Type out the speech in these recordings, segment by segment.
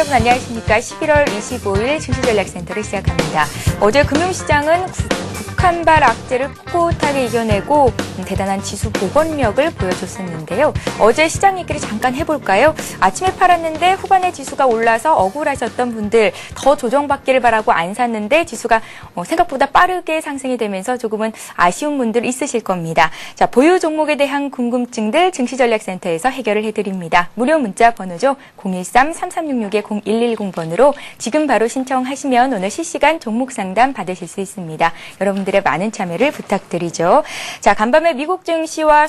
여러분 안녕하십니까. 11월 25일 증시전략센터를 시작합니다. 어제 금융시장은 북한발 악재를 꿋꿋하게 이겨내고 대단한 지수 복원력을 보여줬었는데요. 어제 시장 얘기를 잠깐 해볼까요? 아침에 팔았는데 후반에 지수가 올라서 억울하셨던 분들, 더 조정받기를 바라고 안 샀는데 지수가 생각보다 빠르게 상승이 되면서 조금은 아쉬운 분들 있으실 겁니다. 자, 보유 종목에 대한 궁금증들 증시전략센터에서 해결을 해드립니다. 무료 문자 번호죠. 013-3366-0110번으로 지금 바로 신청하시면 오늘 실시간 종목 상담 받으실 수 있습니다. 여러분들의 많은 참여를 부탁드리죠. 자, 간밤에 미국 증시가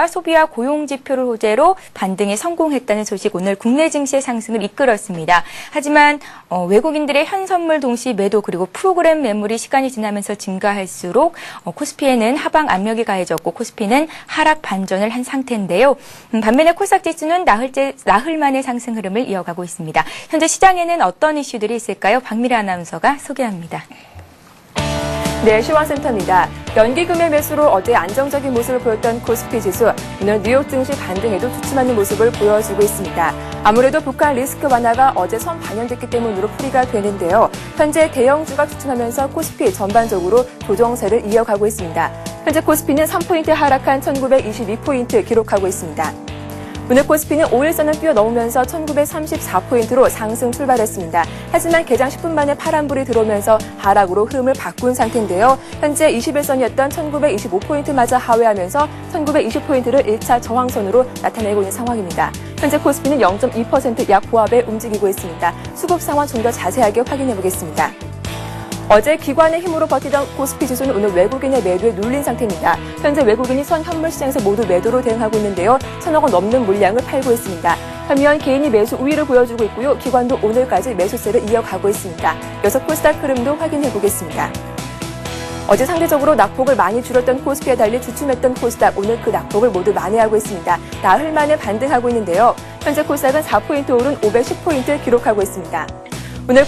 소비와 고용 지표를 호재로 반등에 성공했다는 소식, 오늘 국내 증시의 상승을 이끌었습니다. 하지만 외국인들의 현선물 동시 매도 그리고 프로그램 매물이 시간이 지나면서 증가할수록 코스피에는 하방 압력이 가해졌고 코스피는 하락 반전을 한 상태인데요. 반면에 코스닥 지수는 나흘 만의 상승 흐름을 이어가고 있습니다. 현재 시장에는 어떤 이슈들이 있을까요? 박미래 아나운서가 소개합니다. 네, 시황센터입니다. 연기금의 매수로 어제 안정적인 모습을 보였던 코스피 지수, 오늘 뉴욕 증시 반등에도 주춤하는 모습을 보여주고 있습니다. 아무래도 북한 리스크 완화가 어제 선 반영됐기 때문으로 풀이가 되는데요. 현재 대형주가 주춤하면서 코스피 전반적으로 조정세를 이어가고 있습니다. 현재 코스피는 3포인트 하락한 1922포인트 기록하고 있습니다. 오늘 코스피는 5일선을 뛰어넘으면서 1934포인트로 상승 출발했습니다. 하지만 개장 10분 만에 파란불이 들어오면서 하락으로 흐름을 바꾼 상태인데요. 현재 21선이었던 1925포인트마저 하회하면서 1920포인트를 1차 저항선으로 나타내고 있는 상황입니다. 현재 코스피는 0.2% 약보합에 움직이고 있습니다. 수급 상황 좀 더 자세하게 확인해 보겠습니다. 어제 기관의 힘으로 버티던 코스피 지수는 오늘 외국인의 매도에 눌린 상태입니다. 현재 외국인이 선 현물 시장에서 모두 매도로 대응하고 있는데요. 1,000억 원 넘는 물량을 팔고 있습니다. 반면 개인이 매수 우위를 보여주고 있고요. 기관도 오늘까지 매수세를 이어가고 있습니다. 이어서 코스닥 흐름도 확인해 보겠습니다. 어제 상대적으로 낙폭을 많이 줄였던 코스피에 달리 주춤했던 코스닥, 오늘 그 낙폭을 모두 만회하고 있습니다. 나흘 만에 반등하고 있는데요. 현재 코스닥은 4포인트 오른 510포인트 기록하고 있습니다. 오늘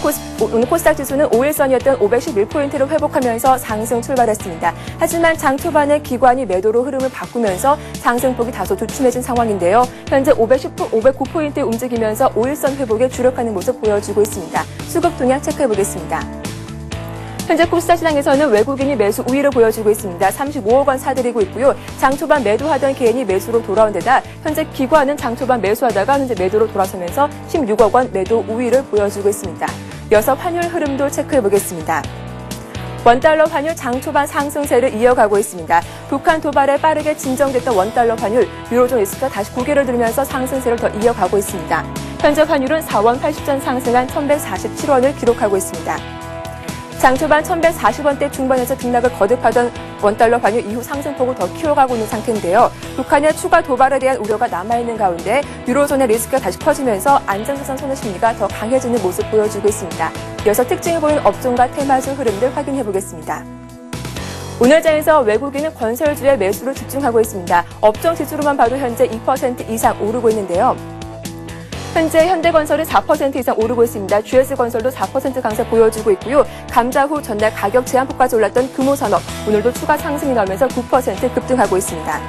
코스닥 지수는 5일선이었던 511포인트를 회복하면서 상승 출발했습니다. 하지만 장 초반에 기관이 매도로 흐름을 바꾸면서 상승폭이 다소 주춤해진 상황인데요. 현재 509포인트 움직이면서 5일선 회복에 주력하는 모습 보여주고 있습니다. 수급 동향 체크해보겠습니다. 현재 코스닥 시장에서는 외국인이 매수 우위를 보여주고 있습니다. 35억 원 사들이고 있고요. 장 초반 매도하던 개인이 매수로 돌아온 데다 현재 기관은 장 초반 매수하다가 현재 매도로 돌아서면서 16억 원 매도 우위를 보여주고 있습니다. 이어서 환율 흐름도 체크해 보겠습니다. 원달러 환율 장 초반 상승세를 이어가고 있습니다. 북한 도발에 빠르게 진정됐던 원달러 환율, 유로존 리스크가 다시 고개를 들면서 상승세를 더 이어가고 있습니다. 현재 환율은 4원 80전 상승한 1147원을 기록하고 있습니다. 장 초반 1140원대 중반에서 등락을 거듭하던 원달러 환율 이후 상승폭을 더 키워가고 있는 상태인데요. 북한의 추가 도발에 대한 우려가 남아있는 가운데 유로존의 리스크가 다시 커지면서 안전자산 손해 심리가 더 강해지는 모습 보여주고 있습니다. 이어서 특징을 보이는 업종과 테마주 흐름들 확인해보겠습니다. 오늘 장에서 외국인은 건설주의 매수를 집중하고 있습니다. 업종 지수로만 봐도 현재 2% 이상 오르고 있는데요. 현재 현대건설은 4% 이상 오르고 있습니다. GS건설도 4% 강세 보여주고 있고요. 감자 후 전날 가격 제한폭까지 올랐던 금호산업, 오늘도 추가 상승이 나오면서 9% 급등하고 있습니다.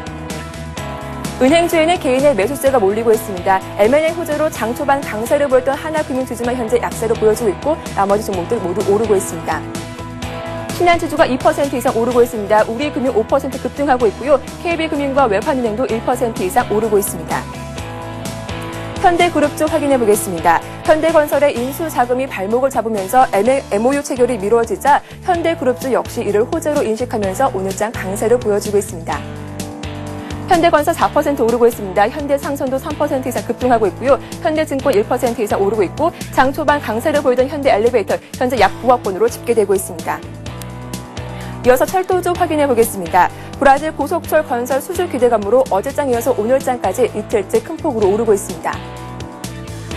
은행주에는 개인의 매수세가 몰리고 있습니다. M&A 호재로 장 초반 강세를 보였던 하나금융지주만 현재 약세를 보여주고 있고 나머지 종목들 모두 오르고 있습니다. 신한지주가 2% 이상 오르고 있습니다. 우리금융 5% 급등하고 있고요. KB금융과 외환은행도 1% 이상 오르고 있습니다. 현대그룹 쪽 확인해 보겠습니다. 현대건설의 인수자금이 발목을 잡으면서 MOU 체결이 미뤄지자 현대그룹 쪽 역시 이를 호재로 인식하면서 오늘장 강세를 보여주고 있습니다. 현대건설 4% 오르고 있습니다. 현대상선도 3% 이상 급등하고 있고요. 현대증권 1% 이상 오르고 있고 장 초반 강세를 보이던 현대엘리베이터 현재 약 9억원으로 집계되고 있습니다. 이어서 철도 쪽 확인해 보겠습니다. 브라질 고속철 건설 수주 기대감으로 어제장 이어서 오늘장까지 이틀째 큰 폭으로 오르고 있습니다.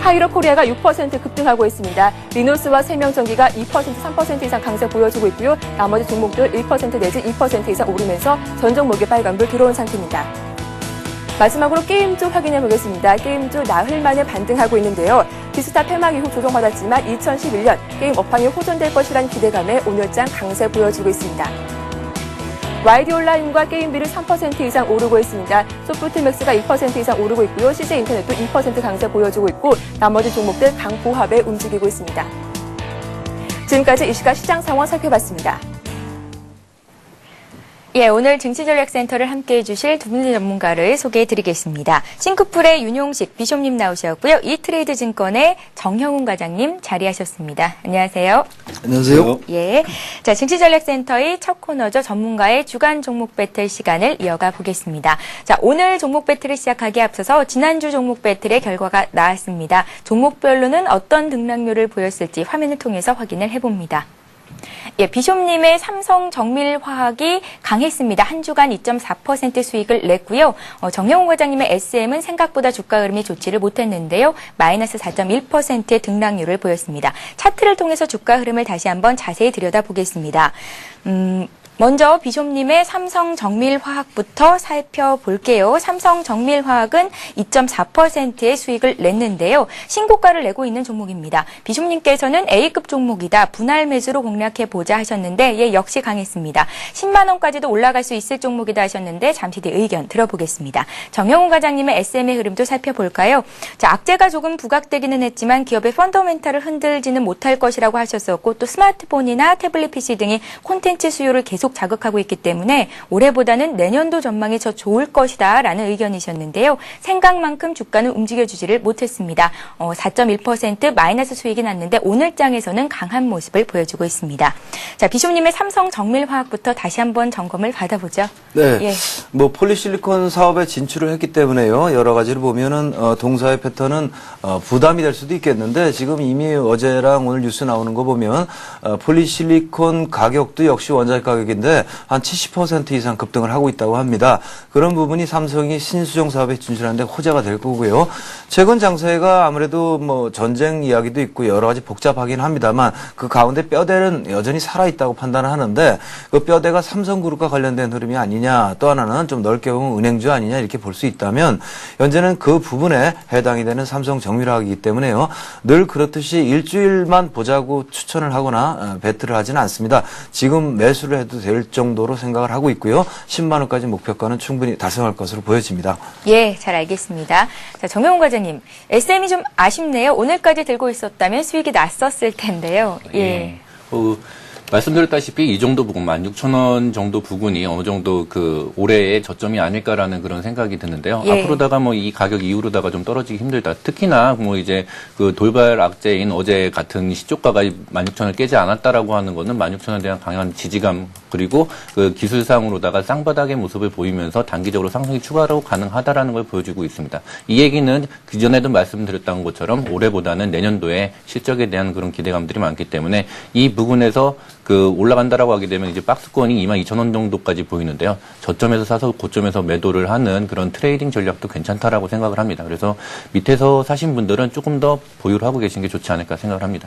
하이로 코리아가 6% 급등하고 있습니다. 리노스와 세명전기가 2%, 3% 이상 강세 보여주고 있고요. 나머지 종목들 1% 내지 2% 이상 오르면서 전 종목에 빨간불 들어온 상태입니다. 마지막으로 게임 쪽 확인해 보겠습니다. 게임주 나흘 만에 반등하고 있는데요. 비스타 폐막 이후 조정받았지만 2011년 게임 업황이 호전될 것이라는 기대감에 오늘장 강세 보여주고 있습니다. YD 온라인과 게임비를 3% 이상 오르고 있습니다. 소프트맥스가 2% 이상 오르고 있고요. CJ인터넷도 2% 강세 보여주고 있고 나머지 종목들 강보합에 움직이고 있습니다. 지금까지 이 시각 시장 상황 살펴봤습니다. 예, 오늘 증시전략센터를 함께해 주실 두 분의 전문가를 소개해 드리겠습니다. 싱크풀의 윤용식 비숍님 나오셨고요. 이트레이드 증권의 정형훈 과장님 자리하셨습니다. 안녕하세요. 안녕하세요. 예. 자, 증시전략센터의 첫 코너죠. 전문가의 주간 종목 배틀 시간을 이어가 보겠습니다. 자, 오늘 종목 배틀을 시작하기에 앞서서 지난주 종목 배틀의 결과가 나왔습니다. 종목별로는 어떤 등락률을 보였을지 화면을 통해서 확인을 해봅니다. 예, 비숍님의 삼성 정밀화학이 강했습니다. 한 주간 2.4% 수익을 냈고요. 정영훈 과장님의 SM은 생각보다 주가 흐름이 좋지를 못했는데요. 마이너스 4.1%의 등락률을 보였습니다. 차트를 통해서 주가 흐름을 다시 한번 자세히 들여다보겠습니다. 먼저 비숍님의 삼성정밀화학부터 살펴볼게요. 삼성정밀화학은 2.4%의 수익을 냈는데요. 신고가를 내고 있는 종목입니다. 비숍님께서는 A급 종목이다. 분할 매수로 공략해보자 하셨는데 예, 역시 강했습니다. 10만 원까지도 올라갈 수 있을 종목이다 하셨는데 잠시 뒤 의견 들어보겠습니다. 정영훈 과장님의 SM의 흐름도 살펴볼까요? 자, 악재가 조금 부각되기는 했지만 기업의 펀더멘탈을 흔들지는 못할 것이라고 하셨었고 또 스마트폰이나 태블릿 PC 등이 콘텐츠 수요를 계속 자극하고 있기 때문에 올해보다는 내년도 전망이 더 좋을 것이다 라는 의견이셨는데요. 생각만큼 주가는 움직여주지를 못했습니다. 4.1% 마이너스 수익이 났는데 오늘장에서는 강한 모습을 보여주고 있습니다. 자, 비숍님의 삼성정밀화학부터 다시 한번 점검을 받아보죠. 네, 예. 뭐 폴리실리콘 사업에 진출을 했기 때문에요. 여러 가지를 보면은 동사의 패턴은 부담이 될 수도 있겠는데 지금 이미 어제랑 오늘 뉴스 나오는 거 보면 폴리실리콘 가격도 역시 원자재 가격인데 한 70% 이상 급등을 하고 있다고 합니다. 그런 부분이 삼성이 신수종 사업에 진출하는데 호재가 될 거고요. 최근 장세가 아무래도 뭐 전쟁 이야기도 있고 여러 가지 복잡하긴 합니다만 그 가운데 뼈대는 여전히 살아있다고 판단을 하는데 그 뼈대가 삼성그룹과 관련된 흐름이 아니냐, 또 하나는 좀 넓게 보면 은행주 아니냐 이렇게 볼 수 있다면 현재는 그 부분에 해당이 되는 삼성정밀화학이기 때문에요. 늘 그렇듯이 일주일만 보자고 추천을 하거나 배틀을 하지는 않습니다. 지금 매수를 해도 될 정도로 생각을 하고 있고요. 10만 원까지 목표가는 충분히 달성할 것으로 보여집니다. 예, 잘 알겠습니다. 자, 정영훈 과장님, SM이 좀 아쉽네요. 오늘까지 들고 있었다면 수익이 났었을 텐데요. 예. 말씀드렸다시피 이 정도 부분, 16,000원 정도 부근이 어느 정도 그 올해의 저점이 아닐까라는 그런 생각이 드는데요. 예. 앞으로다가 뭐 이 가격 이후로다가 좀 떨어지기 힘들다. 특히나 뭐 이제 그 돌발 악재인 어제 같은 시초가가 16,000원을 깨지 않았다라고 하는 거는 16,000원에 대한 강한 지지감 그리고 그 기술상으로다가 쌍바닥의 모습을 보이면서 단기적으로 상승이 추가로 가능하다라는 걸 보여주고 있습니다. 이 얘기는 그전에도 말씀드렸던 것처럼 올해보다는 내년도에 실적에 대한 그런 기대감들이 많기 때문에 이 부분에서 그 올라간다라고 하게 되면 이제 박스권이 22,000원 정도까지 보이는데요. 저점에서 사서 고점에서 매도를 하는 그런 트레이딩 전략도 괜찮다라고 생각을 합니다. 그래서 밑에서 사신 분들은 조금 더 보유를 하고 계신 게 좋지 않을까 생각을 합니다.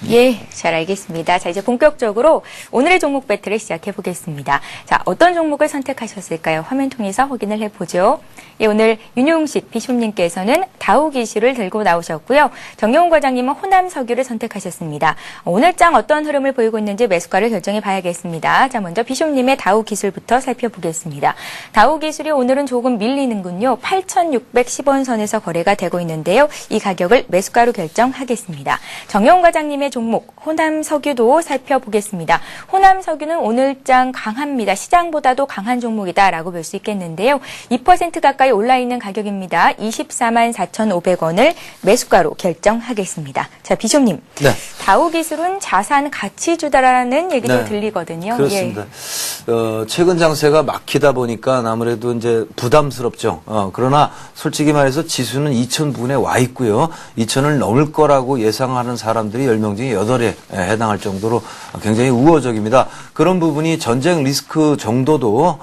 예, 잘 알겠습니다. 자, 이제 본격적으로 오늘의 종목 배틀을 시작해 보겠습니다. 자, 어떤 종목을 선택하셨을까요? 화면 통해서 확인을 해보죠. 예, 오늘 윤용식 비숍님께서는 다우기술을 들고 나오셨고요. 정영훈 과장님은 호남석유를 선택하셨습니다. 오늘장 어떤 흐름을 보이고 있는지 매수가를 결정해 봐야겠습니다. 자, 먼저 비숍님의 다우기술부터 살펴보겠습니다. 다우기술이 오늘은 조금 밀리는군요. 8,610원 선에서 거래가 되고 있는데요. 이 가격을 매수가로 결정하겠습니다. 정영훈 과장님의 종목 호남석유도 살펴보겠습니다. 호남석유는 오늘장 강합니다. 시장보다도 강한 종목이다라고 볼 수 있겠는데요. 2% 가까이 올라있는 가격입니다. 244,500원을 매수가로 결정하겠습니다. 자, 비숍님. 네. 다우기술은 자산 가치주다라는 얘기도 네. 들리거든요. 그렇습니다. 예. 최근 장세가 막히다 보니까 아무래도 이제 부담스럽죠. 그러나 솔직히 말해서 지수는 2,000 부근에 와 있고요. 2,000을 넘을 거라고 예상하는 사람들이 10명 중에 8에 해당할 정도로 굉장히 우호적입니다. 그런 부분이 전쟁 리스크 정도도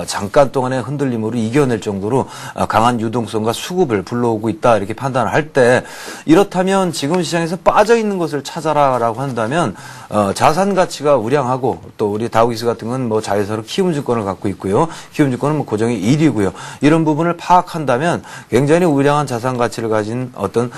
잠깐 동안의 흔들림으로 이겨낼 정도로 강한 유동성과 수급을 불러오고 있다 이렇게 판단을 할 때 이렇다면 지금 시장에서 빠져 있는 것을 찾아라라고 한다면 자산 가치가 우량하고 또 우리 다우기스 같은 건 뭐 자회사로 키움증권을 갖고 있고요. 키움증권은 뭐 고정이 1위고요. 이런 부분을 파악한다면 굉장히 우량한 자산 가치를 가진 어떤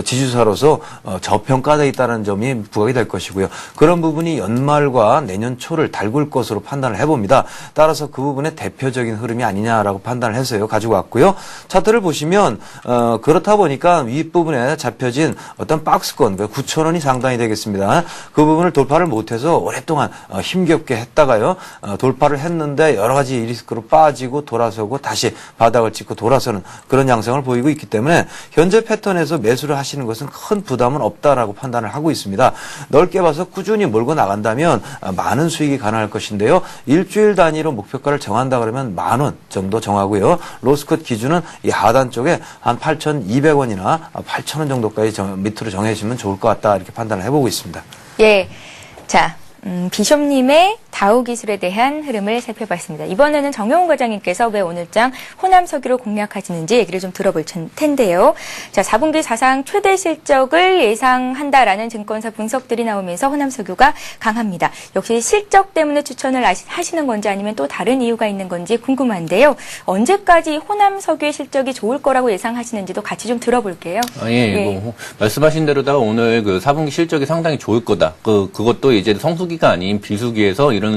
지주사로서 저평가돼 있다라는 있다는 점이 부각이 될 것이고요. 그런 부분이 연말과 내년 초를 달굴 것으로 판단을 해봅니다. 따라서 그 부분의 대표적인 흐름이 아니냐라고 판단을 해서요 가지고 왔고요. 차트를 보시면 그렇다 보니까 윗부분에 잡혀진 어떤 박스권 9,000원이 상당히 되겠습니다. 그 부분을 돌파를 못해서 오랫동안 힘겹게 했다가요 돌파를 했는데 여러 가지 리스크로 빠지고 돌아서고 다시 바닥을 찍고 돌아서는 그런 양상을 보이고 있기 때문에 현재 패턴에서 매수를 하시는 것은 큰 부담은 없다라고 판단을 하고 있습니다. 넓게 봐서 꾸준히 몰고 나간다면 많은 수익이 가능할 것인데요. 일주일 단위로 목표가를 정한다 그러면 10,000원 정도 정하고요. 로스컷 기준은 이 하단 쪽에 한 8,200원이나 8,000원 정도까지 밑으로 정해주시면 좋을 것 같다 이렇게 판단을 해보고 있습니다. 예. 자, 비숍님의 다우 기술에 대한 흐름을 살펴봤습니다. 이번에는 정영훈 과장님께서 왜 오늘장 호남석유를 공략하시는지 얘기를 좀 들어볼 텐데요. 자, 4분기 사상 최대 실적을 예상한다라는 증권사 분석들이 나오면서 호남석유가 강합니다. 역시 실적 때문에 추천을 하시는 건지 아니면 또 다른 이유가 있는 건지 궁금한데요. 언제까지 호남석유의 실적이 좋을 거라고 예상하시는지도 같이 좀 들어볼게요. 뭐 말씀하신 대로다가 오늘 그 4분기 실적이 상당히 좋을 거다. 그것도 이제 성수기가 아닌 비수기에서 이런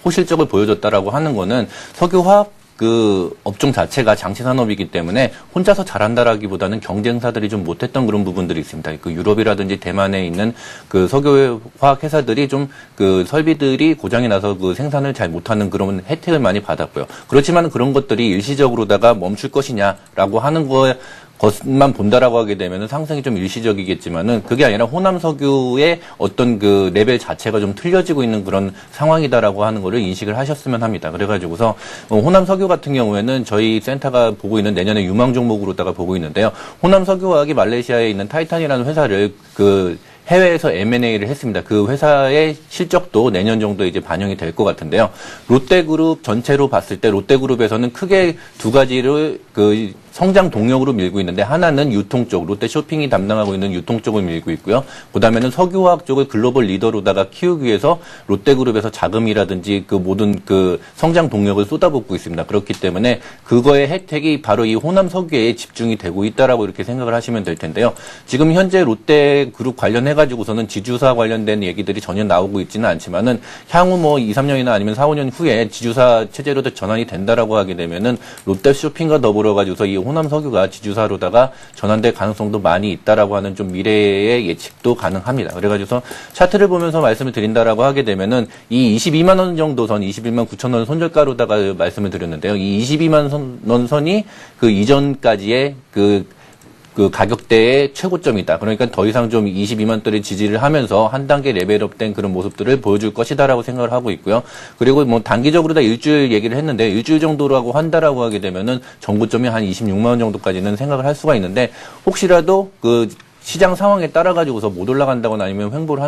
호실적을 보여줬다라고 하는 거는 석유화학 그 업종 자체가 장치 산업이기 때문에 혼자서 잘한다라기보다는 경쟁사들이 좀 못했던 그런 부분들이 있습니다. 그 유럽이라든지 대만에 있는 그 석유화학 회사들이 좀 그 설비들이 고장이 나서 그 생산을 잘 못하는 그런 혜택을 많이 받았고요. 그렇지만 그런 것들이 일시적으로다가 멈출 것이냐라고 하는 것만 본다라고 하게 되면 상승이 좀 일시적이겠지만은 그게 아니라 호남석유의 어떤 그 레벨 자체가 좀 틀려지고 있는 그런 상황이다라고 하는 거를 인식을 하셨으면 합니다. 그래가지고서 호남석유 같은 경우에는 저희 센터가 보고 있는 내년에 유망 종목으로다가 보고 있는데요. 호남석유화학이 말레이시아에 있는 타이탄이라는 회사를 해외에서 M&A를 했습니다. 그 회사의 실적도 내년 정도에 이제 반영이 될 것 같은데요. 롯데그룹 전체로 봤을 때 롯데그룹에서는 크게 두 가지를 성장 동력으로 밀고 있는데 하나는 유통 쪽, 롯데쇼핑이 담당하고 있는 유통 쪽을 밀고 있고요. 그다음에는 석유화학 쪽을 글로벌 리더로다가 키우기 위해서 롯데그룹에서 자금이라든지 그 모든 그 성장 동력을 쏟아붓고 있습니다. 그렇기 때문에 그거의 혜택이 바로 이 호남석유에 집중이 되고 있다라고 이렇게 생각을 하시면 될 텐데요. 지금 현재 롯데그룹 관련해가지고서는 지주사 관련된 얘기들이 전혀 나오고 있지는 않지만은 향후 뭐 2, 3년이나 아니면 4, 5년 후에 지주사 체제로 전환이 된다라고 하게 되면은 롯데쇼핑과 더불어가지고서 이 호남석유가 지주사로다가 전환될 가능성도 많이 있다라고 하는 좀 미래의 예측도 가능합니다. 그래가지고서 차트를 보면서 말씀을 드린다라고 하게 되면은 이 22만 원 정도 선, 21만 9천 원 손절가로다가 말씀을 드렸는데요. 이 22만 원 선이 그 이전까지의 그 가격대의 최고점이다. 그러니까 더 이상 좀 22만 달러를 지지를 하면서 한 단계 레벨업된 그런 모습들을 보여줄 것이다라고 생각을 하고 있고요. 그리고 뭐 단기적으로 다 일주일 얘기를 했는데 일주일 정도라고 한다라고 하게 되면은 정고점이 한 26만 원 정도까지는 생각을 할 수가 있는데 혹시라도 그 시장 상황에 따라 가지고서 못 올라간다거나 아니면 횡보를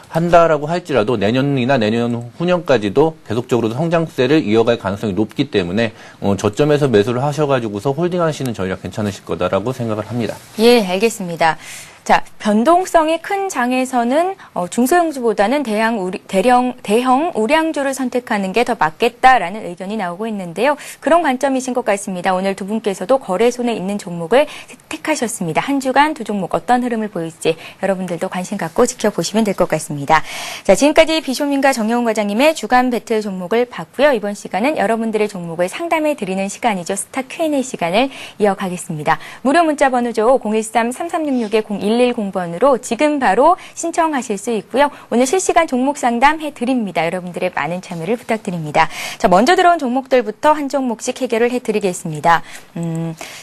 한다라고 할지라도 내년이나 내년 후년까지도 계속적으로 성장세를 이어갈 가능성이 높기 때문에 저점에서 매수를 하셔가지고서 홀딩하시는 전략 괜찮으실 거다라고 생각을 합니다. 예, 알겠습니다. 자, 변동성이 큰 장에서는 중소형주보다는 대형 우량주를 선택하는 게 더 맞겠다라는 의견이 나오고 있는데요. 그런 관점이신 것 같습니다. 오늘 두 분께서도 거래손에 있는 종목을 택하셨습니다. 한 주간 두 종목 어떤 흐름을 보일지 여러분들도 관심 갖고 지켜보시면 될 것 같습니다. 자, 지금까지 비쇼민과 정영훈 과장님의 주간 배틀 종목을 봤고요. 이번 시간은 여러분들의 종목을 상담해 드리는 시간이죠. 스타 Q&A 시간을 이어가겠습니다. 무료 문자 번호죠. 013-3366-0110번으로 지금 바로 신청하실 수 있고요. 오늘 실시간 종목 상담 해드립니다. 여러분들의 많은 참여를 부탁드립니다. 자, 먼저 들어온 종목들부터 한 종목씩 해결을 해드리겠습니다.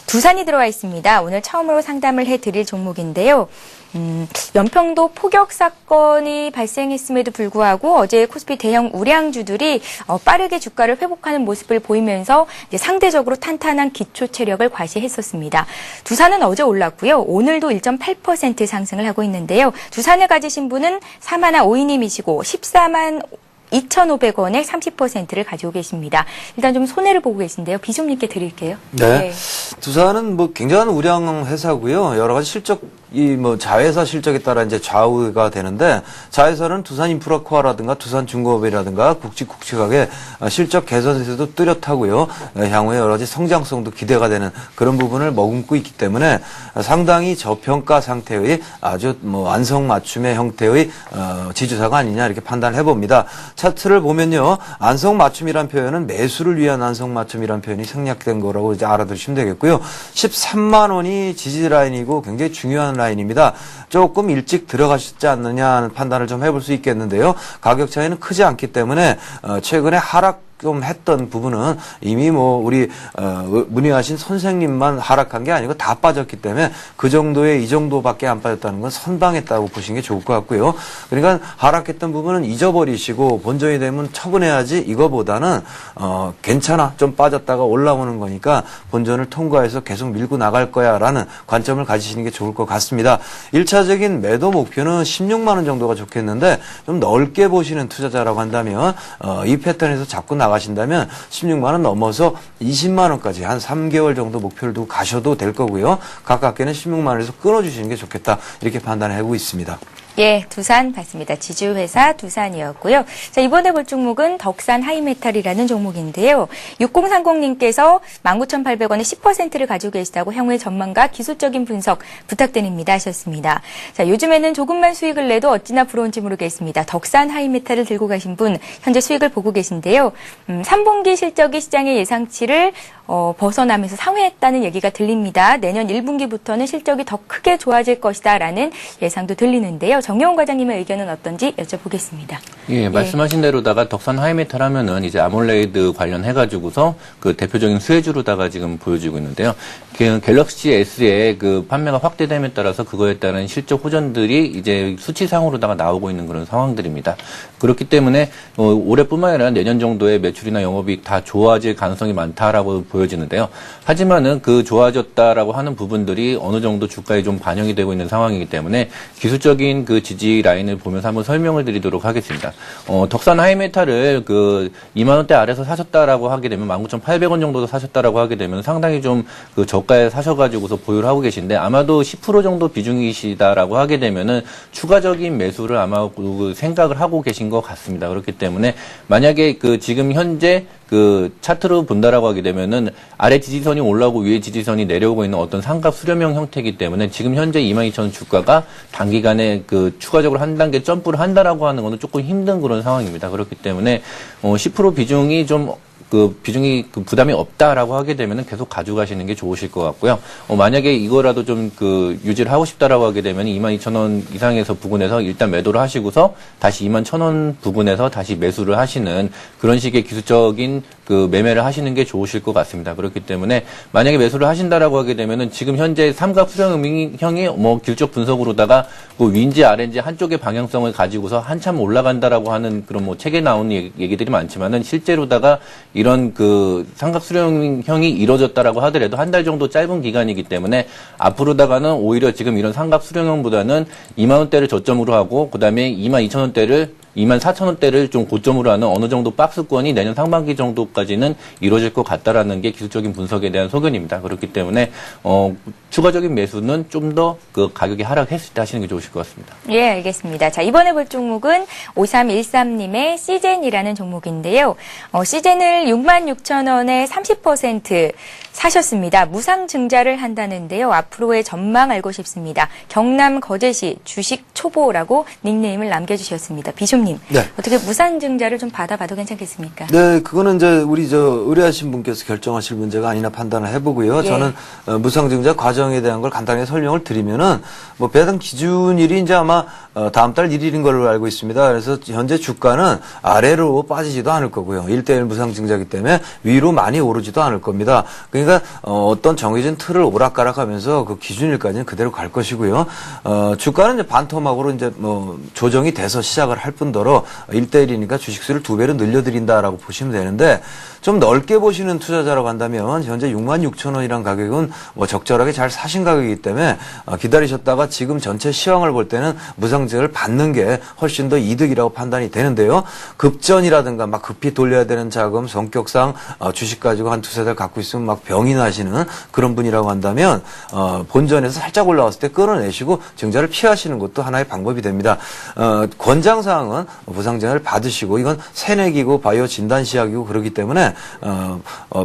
두산이 들어와 있습니다. 오늘 처음으로 상담을 해드릴 종목인데요. 연평도 포격 사건이 발생했음에도 불구하고 어제 코스피 대형 우량주들이 빠르게 주가를 회복하는 모습을 보이면서 이제 상대적으로 탄탄한 기초 체력을 과시했었습니다. 두산은 어제 올랐고요. 오늘도 1.8% 상승을 하고 있는데요. 두산을 가지신 분은 4만화 5인님이시고 14만 2,500원에 30%를 가지고 계십니다. 일단 좀 손해를 보고 계신데요. 비숍님께 드릴게요. 네. 두산은 뭐 굉장한 우량 회사고요. 여러 가지 실적 이 뭐 자회사 실적에 따라 이제 좌우가 되는데 자회사는 두산인프라코아라든가 두산중공업이라든가 굵직굵직하게 실적 개선세도 뚜렷하고요. 향후에 여러 가지 성장성도 기대가 되는 그런 부분을 머금고 있기 때문에 상당히 저평가 상태의 아주 뭐 안성맞춤의 형태의 지주사가 아니냐 이렇게 판단해 봅니다. 차트를 보면요. 안성맞춤이란 표현은 매수를 위한 안성맞춤이란 표현이 생략된 거라고 이제 알아두시면 되겠고요. 13만 원이 지지 라인이고 굉장히 중요한 라인입니다. 조금 일찍 들어가셨지 않느냐 하는 판단을 좀 해볼 수 있겠는데요. 가격 차이는 크지 않기 때문에 최근에 하락 좀 했던 부분은 이미 뭐 우리 문의하신 선생님만 하락한 게 아니고 다 빠졌기 때문에 그 정도에 이 정도밖에 안 빠졌다는 건 선방했다고 보시는 게 좋을 것 같고요. 그러니까 하락했던 부분은 잊어버리시고 본전이 되면 처분해야지 이거보다는 괜찮아 좀 빠졌다가 올라오는 거니까 본전을 통과해서 계속 밀고 나갈 거야라는 관점을 가지시는 게 좋을 것 같습니다. 1차적인 매도 목표는 16만 원 정도가 좋겠는데 좀 넓게 보시는 투자자라고 한다면 이 패턴에서 자꾸 나가신다면 16만 원 넘어서 20만 원까지 한 3개월 정도 목표를 두고 가셔도 될 거고요. 가깝게는 16만 원에서 끊어주시는 게 좋겠다. 이렇게 판단하고 있습니다. 예, 두산 봤습니다. 지주회사 두산이었고요. 자, 이번에 볼 종목은 덕산 하이메탈이라는 종목인데요. 6030님께서 19,800원에 10%를 가지고 계시다고 향후의 전망과 기술적인 분석 부탁드립니다 하셨습니다. 자, 요즘에는 조금만 수익을 내도 어찌나 부러운지 모르겠습니다. 덕산 하이메탈을 들고 가신 분 현재 수익을 보고 계신데요. 3분기 실적이 시장의 예상치를 벗어나면서 상회했다는 얘기가 들립니다. 내년 1분기부터는 실적이 더 크게 좋아질 것이다라는 예상도 들리는데요. 정영훈 과장님의 의견은 어떤지 여쭤보겠습니다. 예, 말씀하신 대로다가 덕산 하이메탈 하면은 이제 아몰레이드 관련해가지고서 그 대표적인 수혜주로다가 지금 보여지고 있는데요. 갤럭시 S의 그 판매가 확대됨에 따라서 그거에 따른 실적 호전들이 이제 수치상으로다가 나오고 있는 그런 상황들입니다. 그렇기 때문에 올해뿐만 아니라 내년 정도에 매출이나 영업이익 다 좋아질 가능성이 많다라고 보여지는데요. 하지만은 그 좋아졌다라고 하는 부분들이 어느 정도 주가에 좀 반영이 되고 있는 상황이기 때문에 기술적인 그 지지 라인을 보면서 한번 설명을 드리도록 하겠습니다. 덕산 하이메탈을 그 2만 원대 아래서 사셨다라고 하게 되면 19,800원 정도 사셨다라고 하게 되면 상당히 좀 그 저가에 사셔가지고서 보유를 하고 계신데 아마도 10% 정도 비중이시다라고 하게 되면은 추가적인 매수를 아마 그 생각을 하고 계신 것 같습니다. 그렇기 때문에 만약에 그 지금 현재 그 차트로 본다라고 하게 되면은 아래 지지선이 올라오고 위에 지지선이 내려오고 있는 어떤 삼각 수렴형 형태이기 때문에 지금 현재 22,000원 주가가 단기간에 그 추가적으로 한 단계 점프를 한다라고 하는 것은 조금 힘든 그런 상황입니다. 그렇기 때문에 10% 비중이 좀 비중이 부담이 없다라고 하게 되면은 계속 가져가시는 게 좋으실 것 같고요. 만약에 이거라도 좀 유지를 하고 싶다라고 하게 되면 22,000원 이상에서 부근에서 일단 매도를 하시고서 다시 21,000원 부근에서 다시 매수를 하시는 그런 식의 기술적인 매매를 하시는 게 좋으실 것 같습니다. 그렇기 때문에 만약에 매수를 하신다라고 하게 되면은 지금 현재 삼각 수렴형이 뭐 길적 분석으로다가 위인지 아래인지 한쪽의 방향성을 가지고서 한참 올라간다라고 하는 그런 뭐 책에 나오는 얘기들이 많지만은 실제로다가 이런 삼각 수렴형이 이루어졌다라고 하더라도 한 달 정도 짧은 기간이기 때문에 앞으로다가는 오히려 지금 이런 삼각 수렴형보다는 2만 원대를 저점으로 하고 그다음에 22,000원대를 24,000원대를 좀 고점으로 하는 어느 정도 박스권이 내년 상반기 정도까지는 이루어질 것 같다라는 게 기술적인 분석에 대한 소견입니다. 그렇기 때문에 추가적인 매수는 좀 더 그 가격이 하락했을 때 하시는 게 좋으실 것 같습니다. 예, 알겠습니다. 자, 이번에 볼 종목은 5313님의 시젠이라는 종목인데요. 시젠을 66,000원에 30% 사셨습니다. 무상증자를 한다는데요. 앞으로의 전망 알고 싶습니다. 경남 거제시 주식 초보라고 닉네임을 남겨주셨습니다. 비숍님, 네. 어떻게 무상증자를 좀 받아봐도 괜찮겠습니까? 네, 그거는 이제 우리 의뢰하신 분께서 결정하실 문제가 아니나 판단을 해보고요. 예. 저는 무상증자 과정에 대한 걸 간단하게 설명을 드리면은 뭐 배당 기준일이 이제 아마 다음 달 1일인 걸로 알고 있습니다. 그래서 현재 주가는 아래로 빠지지도 않을 거고요. 1대1 무상증자이기 때문에 위로 많이 오르지도 않을 겁니다. 그러니까 어떤 정해진 틀을 오락가락하면서 그 기준일까지는 그대로 갈 것이고요. 주가는 이제 반토막으로 이제 뭐 조정이 돼서 시작을 할 뿐 수익금 더러 1대1이니까 주식수를 2배로 늘려드린다라고 보시면 되는데 좀 넓게 보시는 투자자라고 한다면 현재 66,000원이란 가격은 뭐 적절하게 잘 사신 가격이기 때문에 기다리셨다가 지금 전체 시황을 볼 때는 무상증을 받는 게 훨씬 더 이득이라고 판단이 되는데요. 급전이라든가 막 급히 돌려야 되는 자금, 성격상 주식 가지고 한 두세 달 갖고 있으면 막 병이 나시는 그런 분이라고 한다면 본전에서 살짝 올라왔을 때 끊어내시고 증자를 피하시는 것도 하나의 방법이 됩니다. 권장사항은 무상증을 받으시고 이건 새내기고 바이오 진단시약이고 그렇기 때문에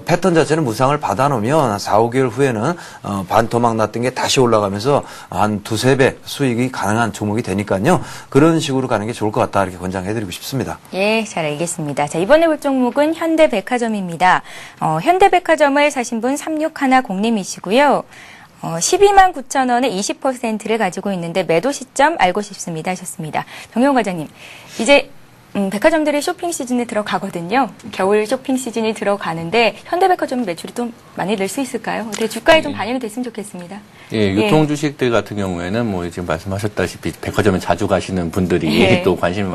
패턴 자체는 무상을 받아놓으면 한 4, 5개월 후에는 반토막 났던 게 다시 올라가면서 한 두세 배 수익이 가능한 종목이 되니까요. 그런 식으로 가는 게 좋을 것 같다 이렇게 권장해드리고 싶습니다. 예, 잘 알겠습니다. 자, 이번에 볼 종목은 현대백화점입니다. 현대백화점을 사신 분 3610님이시고요. 12만 9천 원에 20%를 가지고 있는데 매도 시점 알고 싶습니다 하셨습니다. 정용 과장님, 이제 백화점들이 쇼핑 시즌에 들어가거든요. 겨울 쇼핑 시즌이 들어가는데 현대백화점 매출이 좀 많이 늘 수 있을까요? 어떻게 주가에 좀 반영이 됐으면 좋겠습니다. 예, 유통 주식들 같은 경우에는 뭐 지금 말씀하셨다시피 백화점에 자주 가시는 분들이 예. 또 관심이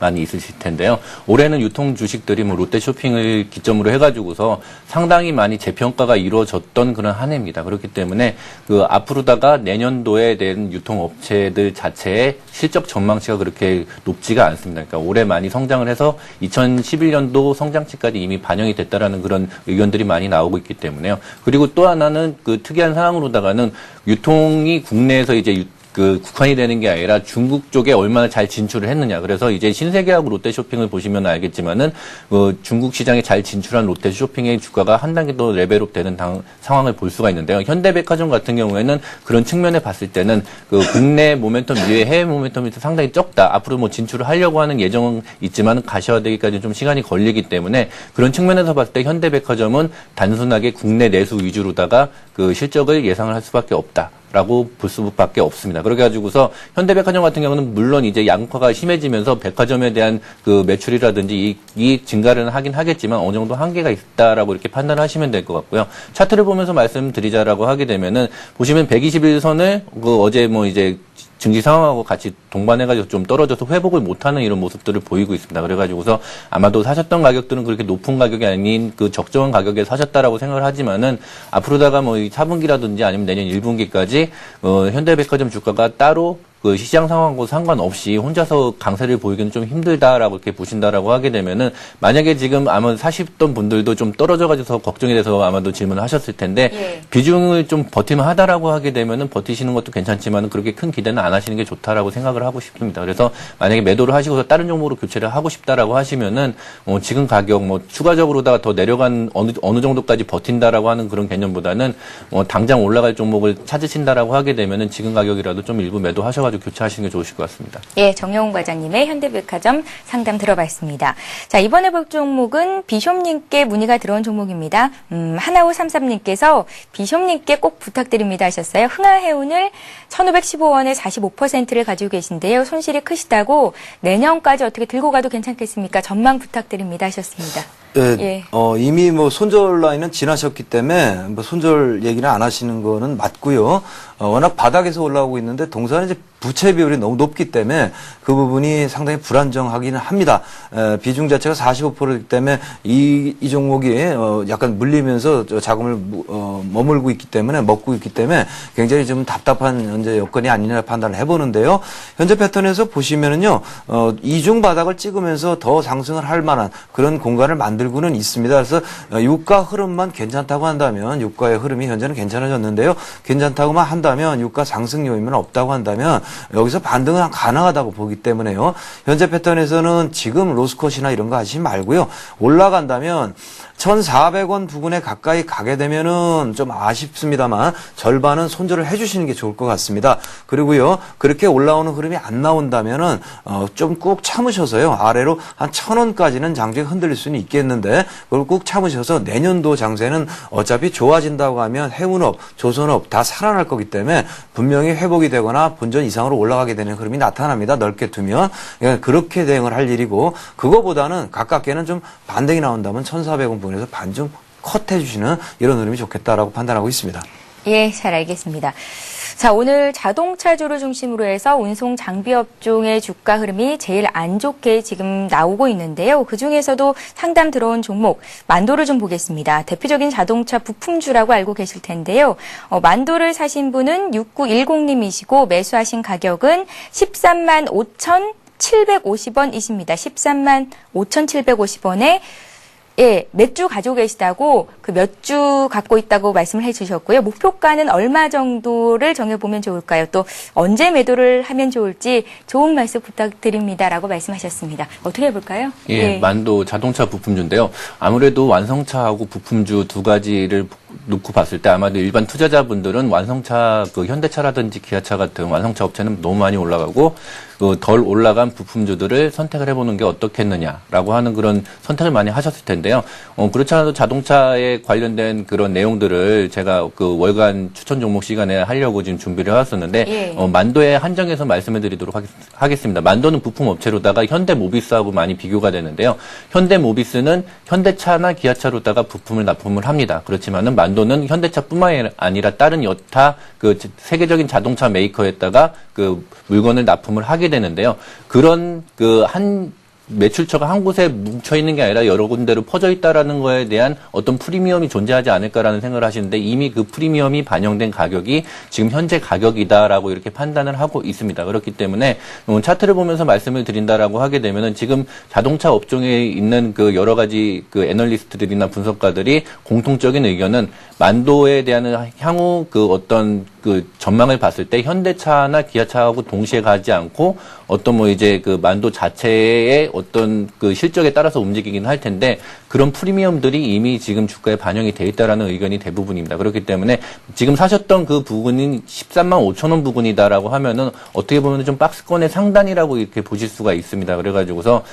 많이 있으실 텐데요. 올해는 유통 주식들이 뭐 롯데 쇼핑을 기점으로 해가지고서 상당히 많이 재평가가 이루어졌던 그런 한 해입니다. 그렇기 때문에 그 앞으로다가 내년도에 된 유통업체들 자체의 실적 전망치가 그렇게 높지가 않습니다. 그러니까 올해 많이 성장을 해서 2011년도 성장치까지 이미 반영이 됐다라는 그런 의견들이 많이 나오고 있기 때문에요. 그리고 또 하나는 그 특이한 상황으로다가는 유통이 국내에서 이제 국한이 되는 게 아니라 중국 쪽에 얼마나 잘 진출을 했느냐. 그래서 이제 신세계하고 롯데쇼핑을 보시면 알겠지만은 중국 시장에 잘 진출한 롯데쇼핑의 주가가 한 단계 더 레벨업 되는 상황을 볼 수가 있는데요. 현대백화점 같은 경우에는 그런 측면에 봤을 때는 그 국내 모멘텀 이외에 해외 모멘텀이 상당히 적다. 앞으로 뭐 진출을 하려고 하는 예정은 있지만 가시화되기까지 좀 시간이 걸리기 때문에 그런 측면에서 봤을 때 현대백화점은 단순하게 국내 내수 위주로다가 그 실적을 예상을 할 수밖에 없다. 라고 볼 수밖에 없습니다. 그래가지고서 현대백화점 같은 경우는 물론 이제 양극화가 심해지면서 백화점에 대한 그 매출이라든지 이익 증가를 하긴 하겠지만 어느 정도 한계가 있다라고 이렇게 판단하시면 될 것 같고요. 차트를 보면서 말씀드리자라고 하게 되면은 보시면 121선을 그 어제 뭐 이제 증시 상황하고 같이 동반해가지고 좀 떨어져서 회복을 못하는 이런 모습들을 보이고 있습니다. 그래가지고서 아마도 사셨던 가격들은 그렇게 높은 가격이 아닌 그 적정한 가격에 사셨다라고 생각을 하지만은 앞으로다가 뭐 4분기라든지 아니면 내년 1분기까지 현대백화점 주가가 따로 그 시장 상황하고 상관없이 혼자서 강세를 보이기는 좀 힘들다라고 이렇게 보신다라고 하게 되면은 만약에 지금 아마 사셨던 분들도 좀 떨어져가지고 걱정이 돼서 아마도 질문을 하셨을 텐데 예. 비중을 좀 버티면 하다라고 하게 되면은 버티시는 것도 괜찮지만은 그렇게 큰 기대는 안 하시는 게 좋다라고 생각을 하고 싶습니다. 그래서 만약에 매도를 하시고서 다른 종목으로 교체를 하고 싶다라고 하시면은 지금 가격 뭐 추가적으로다가 더 내려간 어느 정도까지 버틴다라고 하는 그런 개념보다는 당장 올라갈 종목을 찾으신다라고 하게 되면은 지금 가격이라도 좀 일부 매도하셔가지고 교체하시는 게 좋으실 것 같습니다. 예, 정영훈 과장님의 현대백화점 상담 들어봤습니다. 자, 이번에 볼 종목은 비숍님께 문의가 들어온 종목입니다. 하나우33님께서 비숍님께 꼭 부탁드립니다 하셨어요. 흥하해운을 1,515원에 45%를 가지고 계신데요. 손실이 크시다고 내년까지 어떻게 들고 가도 괜찮겠습니까? 전망 부탁드립니다 하셨습니다. 네, 예. 이미 뭐 손절 라인은 지나셨기 때문에 뭐 손절 얘기를 안 하시는 거는 맞고요. 워낙 바닥에서 올라오고 있는데 동사는 이제 부채 비율이 너무 높기 때문에 그 부분이 상당히 불안정하기는 합니다. 비중 자체가 45%이기 때문에 이 종목이 약간 물리면서 자금을 머물고 있기 때문에 먹고 있기 때문에 굉장히 좀 답답한 현재 여건이 아니냐 판단을 해보는데요. 현재 패턴에서 보시면은요, 이중 바닥을 찍으면서 더 상승을 할 만한 그런 공간을 만들고는 있습니다. 그래서 유가 흐름만 괜찮다고 한다면 유가의 흐름이 현재는 괜찮아졌는데요. 괜찮다고만 한다면 유가 상승 요인은 없다고 한다면 여기서 반등은 가능하다고 보기 때문에요. 현재 패턴에서는 지금 로스컷이나 이런 거 하시지 말고요. 올라간다면 1,400원 부근에 가까이 가게 되면은 좀 아쉽습니다만 절반은 손절을 해주시는 게 좋을 것 같습니다. 그리고요, 그렇게 올라오는 흐름이 안 나온다면은 좀 꾹 참으셔서요, 아래로 한 1,000원까지는 장중에 흔들릴 수는 있겠는데 그걸 꾹 참으셔서 내년도 장세는 어차피 좋아진다고 하면 해운업, 조선업 다 살아날 거기 때문에 분명히 회복이 되거나 본전 이상으로 올라가게 되는 흐름이 나타납니다. 넓게 두면 그렇게 대응을 할 일이고 그거보다는 가깝게는 좀 반등이 나온다면 1,400원 부분에서 반 좀 컷 해주시는 이런 흐름이 좋겠다라고 판단하고 있습니다. 예, 잘 알겠습니다. 자, 오늘 자동차주를 중심으로 해서 운송 장비 업종의 주가 흐름이 제일 안 좋게 지금 나오고 있는데요. 그중에서도 상담 들어온 종목 만도를 좀 보겠습니다. 대표적인 자동차 부품주라고 알고 계실 텐데요. 만도를 사신 분은 6910님이시고 매수하신 가격은 13만 5,750원이십니다. 13만 5,750원에 예, 몇 주 가지고 계시다고 그 몇 주 갖고 있다고 말씀을 해주셨고요. 목표가는 얼마 정도를 정해보면 좋을까요? 또 언제 매도를 하면 좋을지 좋은 말씀 부탁드립니다라고 말씀하셨습니다. 어떻게 해볼까요? 예, 만도 자동차 부품주인데요. 아무래도 완성차하고 부품주 두 가지를 놓고 봤을 때 아마도 일반 투자자분들은 완성차, 현대차라든지 기아차 같은 완성차 업체는 너무 많이 올라가고 덜 올라간 부품주들을 선택을 해보는 게 어떻겠느냐라고 하는 그런 선택을 많이 하셨을 텐데요. 그렇지 않아도 자동차에 관련된 그런 내용들을 제가 그 월간 추천 종목 시간에 하려고 지금 준비를 해왔었는데 만도에 한정해서 말씀을 드리도록 하겠습니다. 만도는 부품 업체로다가 현대모비스하고 많이 비교가 되는데요. 현대모비스는 현대차나 기아차로다가 부품을 납품을 합니다. 그렇지만은 만도는 현대차뿐만 아니라 다른 여타 그 세계적인 자동차 메이커에다가 그 물건을 납품을 하게 되는데요. 그런 한 매출처가 한 곳에 뭉쳐 있는 게 아니라 여러 군데로 퍼져 있다라는 거에 대한 어떤 프리미엄이 존재하지 않을까라는 생각을 하시는데 이미 그 프리미엄이 반영된 가격이 지금 현재 가격이다라고 이렇게 판단을 하고 있습니다. 그렇기 때문에 차트를 보면서 말씀을 드린다라고 하게 되면은 지금 자동차 업종에 있는 그 여러 가지 그 애널리스트들이나 분석가들이 공통적인 의견은 만도에 대한 향후 그 어떤 그 전망을 봤을 때 현대차나 기아차하고 동시에 가지 않고 어떤 뭐 이제 그 만도 자체의 어떤 그 실적에 따라서 움직이긴 할 텐데 그런 프리미엄들이 이미 지금 주가에 반영이 돼 있다라는 의견이 대부분입니다. 그렇기 때문에 지금 사셨던 그 부분이 13만 5천 원 부분이다라고 하면은 어떻게 보면 좀 박스권의 상단이라고 이렇게 보실 수가 있습니다. 그래가지고서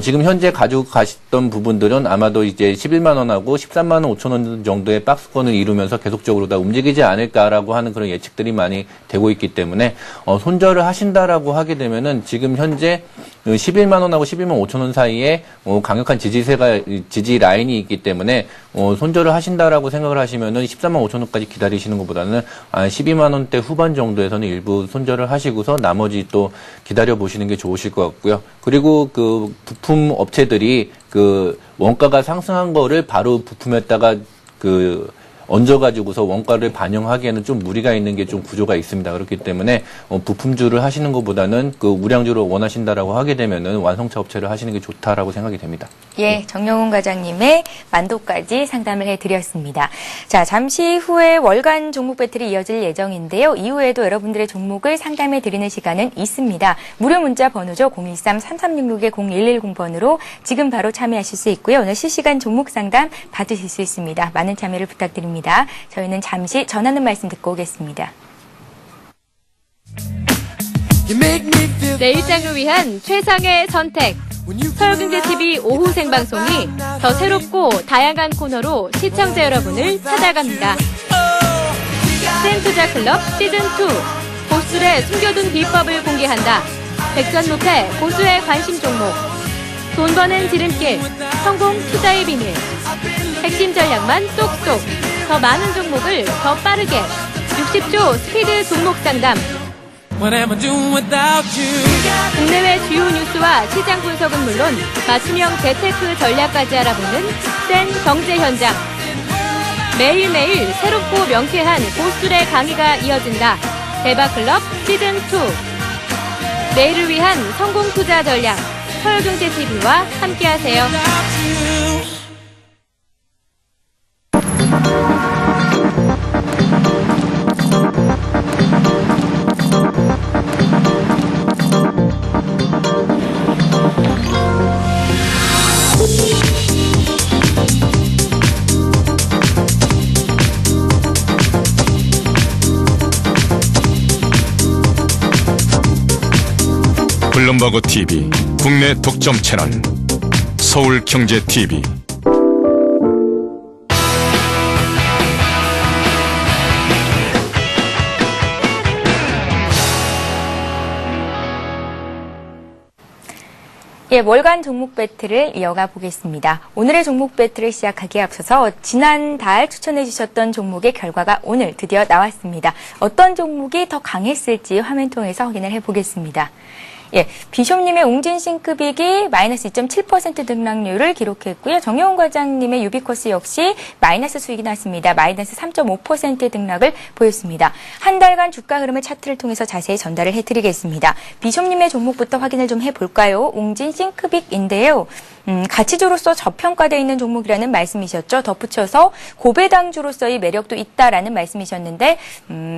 지금 현재 가지고 가셨던 부분들은 아마도 이제 11만 원하고 13만 원 5천 원 정도의 박스권을 이루면서 계속적으로 다 움직이지 않을까라고 하는 그런 예측들이 많이 되고 있기 때문에 손절을 하신다라고 하게 되면은 지금 현재 11만 원하고 11만 5천 원 사이에 강력한 지지 라인이 있기 때문에 손절을 하신다라고 생각을 하시면은 13만 5천 원까지 기다리시는 것보다는 12만 원대 후반 정도에서는 일부 손절을 하시고서 나머지 또 기다려 보시는 게 좋으실 것 같고요. 그리고 그 부품 업체들이 그 원가가 상승한 거를 바로 부품에다가 얹어가지고서 원가를 반영하기에는 좀 무리가 있는 게 좀 구조가 있습니다. 그렇기 때문에 부품주를 하시는 것보다는 그 우량주를 원하신다라고 하게 되면은 완성차 업체를 하시는 게 좋다라고 생각이 됩니다. 예, 정영훈 과장님의 만도까지 상담을 해드렸습니다. 자, 잠시 후에 월간 종목 배틀이 이어질 예정인데요. 이후에도 여러분들의 종목을 상담해드리는 시간은 있습니다. 무료 문자 번호죠. 023-3366-0110번으로 지금 바로 참여하실 수 있고요. 오늘 실시간 종목 상담 받으실 수 있습니다. 많은 참여를 부탁드립니다. 저희는 잠시 전하는 말씀 듣고 오겠습니다. 내 일상을 위한 최상의 선택. 서울경제TV 오후 생방송이 더 새롭고 다양한 코너로 시청자 여러분을 찾아갑니다. 센투자클럽 시즌2 고수들의 숨겨둔 비법을 공개한다. 백전무패 고수의 관심 종목. 돈 버는 지름길 성공 투자의 비밀. 핵심 전략만 쏙쏙. 더 많은 종목을 더 빠르게 60조 스피드 종목 상담. 국내외 주요 뉴스와 시장 분석은 물론 맞춤형 재테크 전략까지 알아보는 센 경제 현장. 매일매일 새롭고 명쾌한 고수들의 강의가 이어진다. 대박클럽 시즌2. 내일을 위한 성공 투자 전략. 서울경제TV와 함께하세요. 블룸버그 TV 국내 독점 채널 서울경제TV. 예, 월간 종목 배틀을 이어가 보겠습니다. 오늘의 종목 배틀을 시작하기에 앞서서 지난달 추천해 주셨던 종목의 결과가 오늘 드디어 나왔습니다. 어떤 종목이 더 강했을지 화면 통해서 확인을 해보겠습니다. 예, 비숍님의 웅진 싱크빅이 마이너스 2.7% 등락률을 기록했고요. 정영훈 과장님의 유비코스 역시 마이너스 수익이 났습니다. 마이너스 3.5% 등락을 보였습니다. 한 달간 주가 흐름을 차트를 통해서 자세히 전달을 해드리겠습니다. 비숍님의 종목부터 확인을 좀 해볼까요? 웅진 싱크빅인데요. 가치주로서 저평가되어 있는 종목이라는 말씀이셨죠. 덧붙여서 고배당주로서의 매력도 있다라는 말씀이셨는데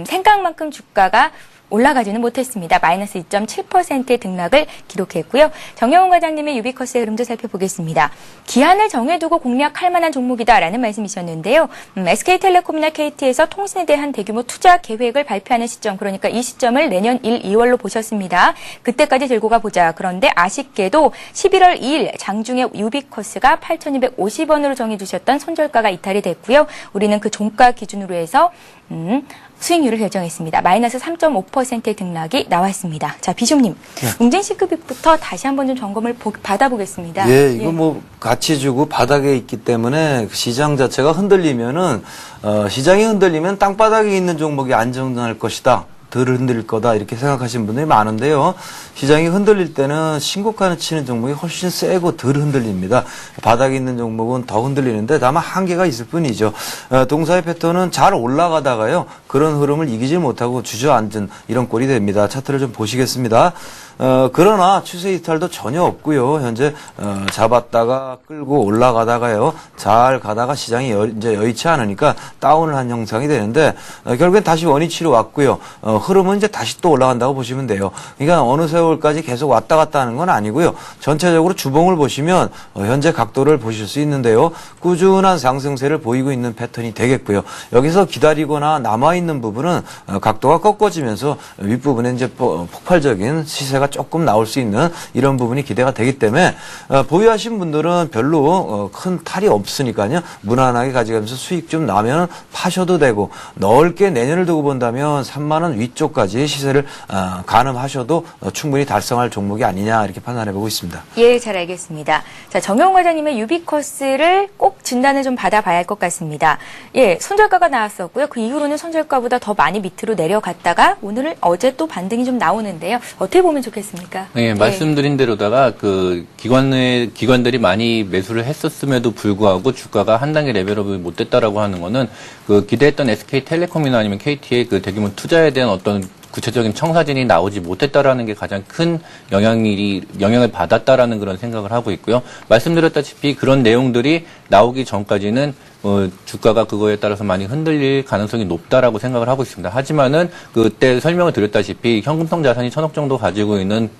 생각만큼 주가가 올라가지는 못했습니다. 마이너스 2.7% 등락을 기록했고요. 정영훈 과장님의 유비커스의 흐름도 살펴보겠습니다. 기한을 정해두고 공략할 만한 종목이다라는 말씀이셨는데요. SK텔레콤이나 KT에서 통신에 대한 대규모 투자 계획을 발표하는 시점, 그러니까 이 시점을 내년 1, 2월로 보셨습니다. 그때까지 들고 가보자. 그런데 아쉽게도 11월 2일 장중에 유비커스가 8,250원으로 정해주셨던 손절가가 이탈이 됐고요. 우리는 그 종가 기준으로 해서 수익률을 결정했습니다. 마이너스 3.5% 등락이 나왔습니다. 자, 비숍님, 웅진 싱크빅부터 다시 한번 좀 점검을 받아보겠습니다. 예, 이거 뭐 가치 주고 바닥에 있기 때문에 시장 자체가 흔들리면은 시장이 흔들리면 땅바닥에 있는 종목이 안정할 것이다. 덜 흔들릴 거다 이렇게 생각하시는 분들이 많은데요. 시장이 흔들릴 때는 신고가를 치는 종목이 훨씬 세고 덜 흔들립니다. 바닥에 있는 종목은 더 흔들리는데 다만 한계가 있을 뿐이죠. 동사의 패턴은 잘 올라가다가요. 그런 흐름을 이기지 못하고 주저앉은 이런 꼴이 됩니다. 차트를 좀 보시겠습니다. 그러나 추세 이탈도 전혀 없고요. 현재 잡았다가 끌고 올라가다가요. 잘 가다가 시장이 이제 여의치 않으니까 다운을 한 형상이 되는데 결국엔 다시 원위치로 왔고요. 흐름은 이제 다시 또 올라간다고 보시면 돼요. 그러니까 어느 세월까지 계속 왔다 갔다 하는 건 아니고요. 전체적으로 주봉을 보시면 현재 각도를 보실 수 있는데요. 꾸준한 상승세를 보이고 있는 패턴이 되겠고요. 여기서 기다리거나 남아있는 부분은 각도가 꺾어지면서 윗부분에 이제 폭발적인 시세가 조금 나올 수 있는 이런 부분이 기대가 되기 때문에 보유하신 분들은 별로 큰 탈이 없으니까요. 무난하게 가져가면서 수익 좀 나면 파셔도 되고 넓게 내년을 두고 본다면 3만 원 위쪽까지 시세를 가늠하셔도 충분히 달성할 종목이 아니냐 이렇게 판단해보고 있습니다. 예, 잘 알겠습니다. 자, 정영훈 과장님의 유비커스를 꼭 진단을 좀 받아봐야 할 것 같습니다. 예, 손절가가 나왔었고요. 그 이후로는 손절가보다 더 많이 밑으로 내려갔다가 오늘은 어제 또 반등이 좀 나오는데요. 어떻게 보면 좋겠습니까? 네, 말씀드린 대로다가 그 기관들이 많이 매수를 했었음에도 불구하고 주가가 한 단계 레벨업이 못 됐다라고 하는 거는 그 기대했던 SK텔레콤이나 아니면 KT의 그 대규모 투자에 대한 어떤 구체적인 청사진이 나오지 못했다라는 게 가장 큰 영향을 받았다라는 그런 생각을 하고 있고요. 말씀드렸다시피 그런 내용들이 나오기 전까지는 주가가 그거에 따라서 많이 흔들릴 가능성이 높다라고 생각을 하고 있습니다. 하지만은 그때 설명을 드렸다시피 현금성 자산이 1,000억 정도 가지고 있는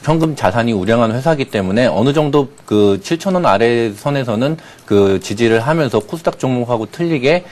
현금 자산이 우량한 회사이기 때문에 어느 정도 그 7,000원 아래 선에서는 그 지지를 하면서 코스닥 종목하고 틀리게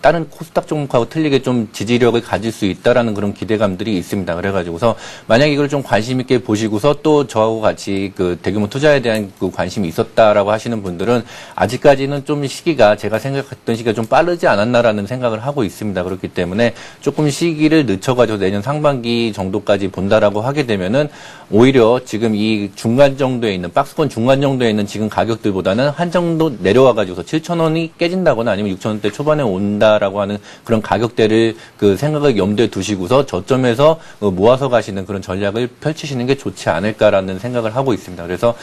다른 코스닥 종목하고 틀리게 좀 지지력을 가질 수 있다라는 그런 기대감들이 있습니다. 그래가지고서 만약 이걸 좀 관심 있게 보시고서 또 저하고 같이 그 대규모 투자에 대한 그 관심이 있었다라고 하시는 분들은 아직까지는 좀 시기가 제가 생각했던 시기가 좀 빠르지 않았나라는 생각을 하고 있습니다. 그렇기 때문에 조금 시기를 늦춰가지고 내년 상반기 정도까지 본다라고 하게 되면은 오히려 지금 이 중간 정도에 있는 박스권 중간 정도에 있는 지금 가격들보다는 한 정도 내려와가지고서 7,000원이 깨진다거나 아니면 6,000원대 초반에 온다라고 하는 그런 가격대를 그 생각을 염두에 두시고서 저점에서 모아서 가시는 그런 전략을 펼치시는 게 좋지 않을까라는 생각을 하고 있습니다. 그래서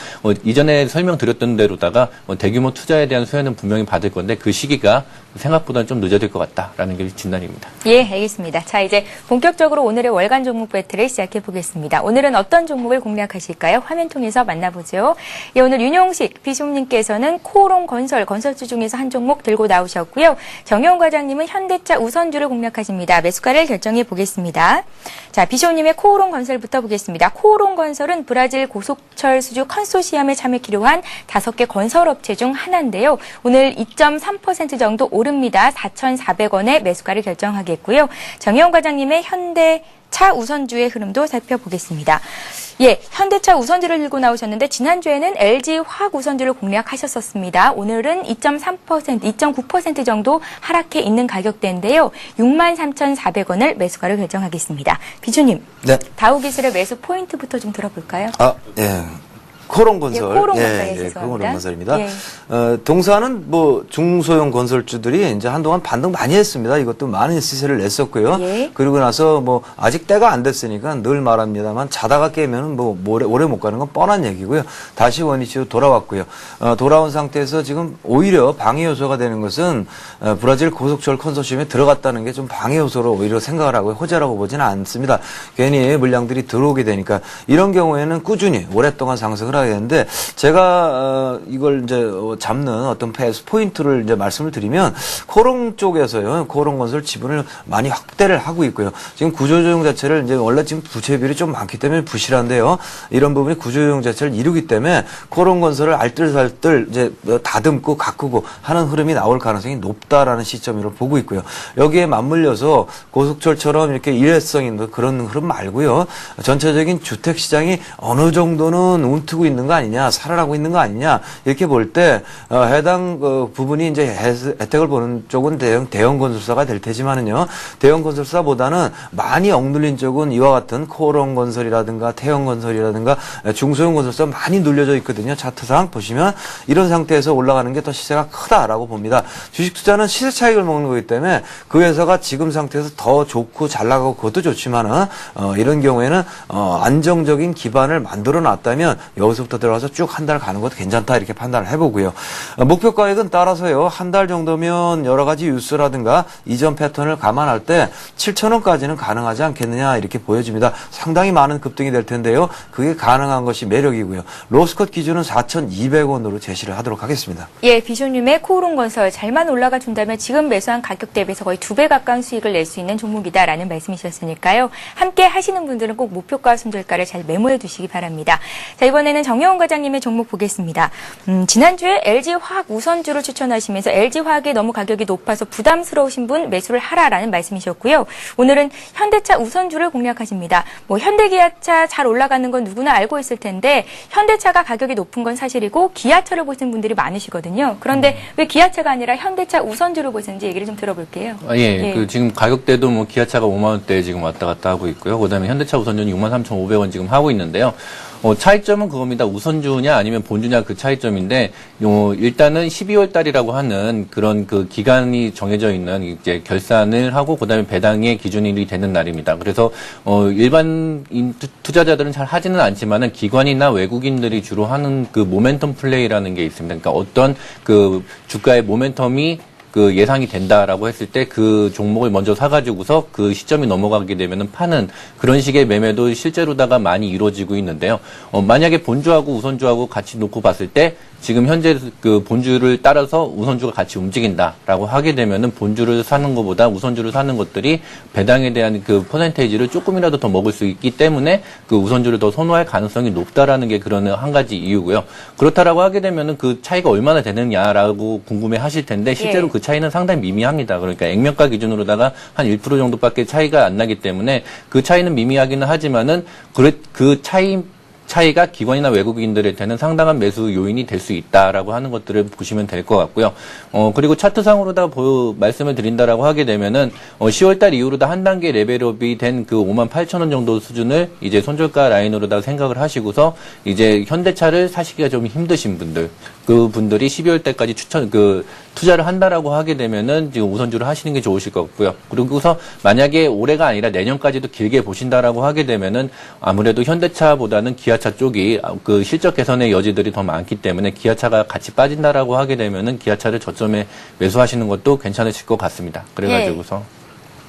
이전에 설명드렸던 대로다가 대규모 투자에 대한 수혜는 분명히 받을 건데 그 시기가 생각보다는 좀 늦어질 것 같다라는 게 진단입니다. 예, 알겠습니다. 자, 이제 본격적으로 오늘의 월간 종목 배틀을 시작해 보겠습니다. 오늘은 어떤 종목을 공략하실까요? 화면 통해서 만나보죠. 예, 오늘 윤용식 비숍님께서는 코오롱 건설주 중에서 한 종목 들고 나오셨고요. 정영훈 과장님은 현대차 우선주를 공략하십니다. 매수가를 결정해 보겠습니다. 자, 비숍님의 코오롱 건설부터 보겠습니다. 코오롱 건설은 브라질 고속철 수주 컨소시엄에 참여키로 한 5개 건설업체 중 하나인데요. 오늘 2.3% 정도 오릅니다. 4,400원에 매수가를 결정하겠고요. 정영훈 과장님의 현대차 우선주의 흐름도 살펴보겠습니다. 예, 현대차 우선주를 들고 나오셨는데 지난주에는 LG 화학 우선주를 공략하셨었습니다. 오늘은 2.3%, 2.9% 정도 하락해 있는 가격대인데요. 63,400원을 매수가로 결정하겠습니다. 비주님, 네. 다우기술의 매수 포인트부터 좀 들어볼까요? 예. 코롱건설. 예, 코롱건설, 죄송합니다. 코롱건설입니다. 예. 동사는 뭐 중소형 건설주들이 이제 한동안 반등 많이 했습니다. 이것도 많은 시세를 냈었고요. 예. 그리고 나서 뭐 아직 때가 안 됐으니까 늘 말합니다만 자다가 깨면은 뭐 오래 못 가는 건 뻔한 얘기고요. 다시 원위치로 돌아왔고요. 돌아온 상태에서 지금 오히려 방해 요소가 되는 것은 브라질 고속철 컨소시엄에 들어갔다는 게 좀 방해 요소로 오히려 생각을 하고 호재라고 보지는 않습니다. 괜히 물량들이 들어오게 되니까 이런 경우에는 꾸준히 오랫동안 상승을 하게 되는데 제가 이걸 이제 잡는 어떤 패스 포인트를 이제 말씀을 드리면 코롱 쪽에서요. 코롱건설 지분을 많이 확대를 하고 있고요. 지금 구조조정 자체를 이제 원래 지금 부채 비율이 좀 많기 때문에 부실한데요. 이런 부분이 구조조정 자체를 이루기 때문에 코롱건설을 알뜰살뜰 이제 다듬고 가꾸고 하는 흐름이 나올 가능성이 높다라는 시점으로 보고 있고요. 여기에 맞물려서 고속철처럼 이렇게 일회성 있는 그런 흐름 말고요. 전체적인 주택 시장이 어느 정도는 움트고 있는 거 아니냐, 살아나고 있는 거 아니냐 이렇게 볼 때 해당 부분이 이제 혜택을 보는 쪽은 대형 건설사가 될 테지만은요. 대형 건설사보다는 많이 억눌린 쪽은 이와 같은 코롱 건설이라든가 태형 건설이라든가 중소형 건설사 많이 눌려져 있거든요. 차트상 보시면 이런 상태에서 올라가는 게 더 시세가 크다라고 봅니다. 주식 투자는 시세 차익을 먹는 거기 때문에 그 회사가 지금 상태에서 더 좋고 잘 나가고 그것도 좋지만은 이런 경우에는 안정적인 기반을 만들어 놨다면 여기서부터 들어가서 쭉 한 달 가는 것도 괜찮다 이렇게 판단을 해보고요. 목표 가액은 따라서요. 한 달 정도면 여러 가지 뉴스라든가 이전 패턴을 감안할 때 7,000원까지는 가능하지 않겠느냐 이렇게 보여집니다. 상당히 많은 급등이 될 텐데요. 그게 가능한 것이 매력이고요. 로스컷 기준은 4,200원으로 제시를 하도록 하겠습니다. 예, 비쇼님의 코롱건설 잘만 올라가 준다면 지금 매수한 가격 대비해서 거의 2배 가까운 수익을 낼 수 있는 종목이다라는 말씀이셨으니까요. 함께 하시는 분들은 꼭 목표가 손절가를 잘 메모해 두시기 바랍니다. 자, 이번에는 정영훈 과장님의 종목 보겠습니다. 지난주에 LG 화학 우선주를 추천하시면서 LG 화학이 너무 가격이 높아서 부담스러우신 분 매수를 하라라는 말씀이셨고요. 오늘은 현대차 우선주를 공략하십니다. 뭐 현대기아차 잘 올라가는 건 누구나 알고 있을 텐데 현대차가 가격이 높은 건 사실이고 기아차를 보시는 분들이 많으시거든요. 그런데 왜 기아차가 아니라 현대차 우선주를 보시는지 얘기를 좀 들어볼게요. 예. 그 지금 가격대도 뭐 기아차가 5만 원대에 지금 왔다 갔다 하고 있고요. 그다음에 현대차 우선주는 63,500원 지금 하고 있는데요. 차이점은 그겁니다. 우선주냐 아니면 본주냐 그 차이점인데, 일단은 12월 달이라고 하는 그런 그 기간이 정해져 있는 이제 결산을 하고 그다음에 배당의 기준일이 되는 날입니다. 그래서, 일반 투자자들은 잘 하지는 않지만은 기관이나 외국인들이 주로 하는 그 모멘텀 플레이라는 게 있습니다. 그러니까 어떤 그 주가의 모멘텀이 그 예상이 된다라고 했을 때 그 종목을 먼저 사가지고서 그 시점이 넘어가게 되면은 파는 그런 식의 매매도 실제로다가 많이 이루어지고 있는데요. 만약에 본주하고 우선주하고 같이 놓고 봤을 때 지금 현재 그 본주를 따라서 우선주가 같이 움직인다라고 하게 되면은 본주를 사는 것보다 우선주를 사는 것들이 배당에 대한 그 퍼센테이지를 조금이라도 더 먹을 수 있기 때문에 그 우선주를 더 선호할 가능성이 높다라는 게 그런 한 가지 이유고요. 그렇다라고 하게 되면은 그 차이가 얼마나 되느냐라고 궁금해 하실 텐데 실제로 그 차이는 상당히 미미합니다. 그러니까 액면가 기준으로다가 한 1% 정도밖에 차이가 안 나기 때문에 그 차이는 미미하기는 하지만은 그 차이가 기관이나 외국인들한테는 상당한 매수 요인이 될 수 있다라고 하는 것들을 보시면 될 것 같고요. 그리고 차트상으로다 말씀을 드린다라고 하게 되면은 10월달 이후로다 한 단계 레벨업이 된 그 58,000원 정도 수준을 이제 손절가 라인으로다 생각을 하시고서 이제 현대차를 사시기가 좀 힘드신 분들, 그 분들이 12월 달까지 투자를 한다라고 하게 되면은 지금 우선주를 하시는 게 좋으실 것 같고요. 그리고서 만약에 올해가 아니라 내년까지도 길게 보신다라고 하게 되면은 아무래도 현대차보다는 기아차 쪽이 그 실적 개선의 여지들이 더 많기 때문에 기아차가 같이 빠진다라고 하게 되면은 기아차를 저점에 매수하시는 것도 괜찮으실 것 같습니다. 그래가지고서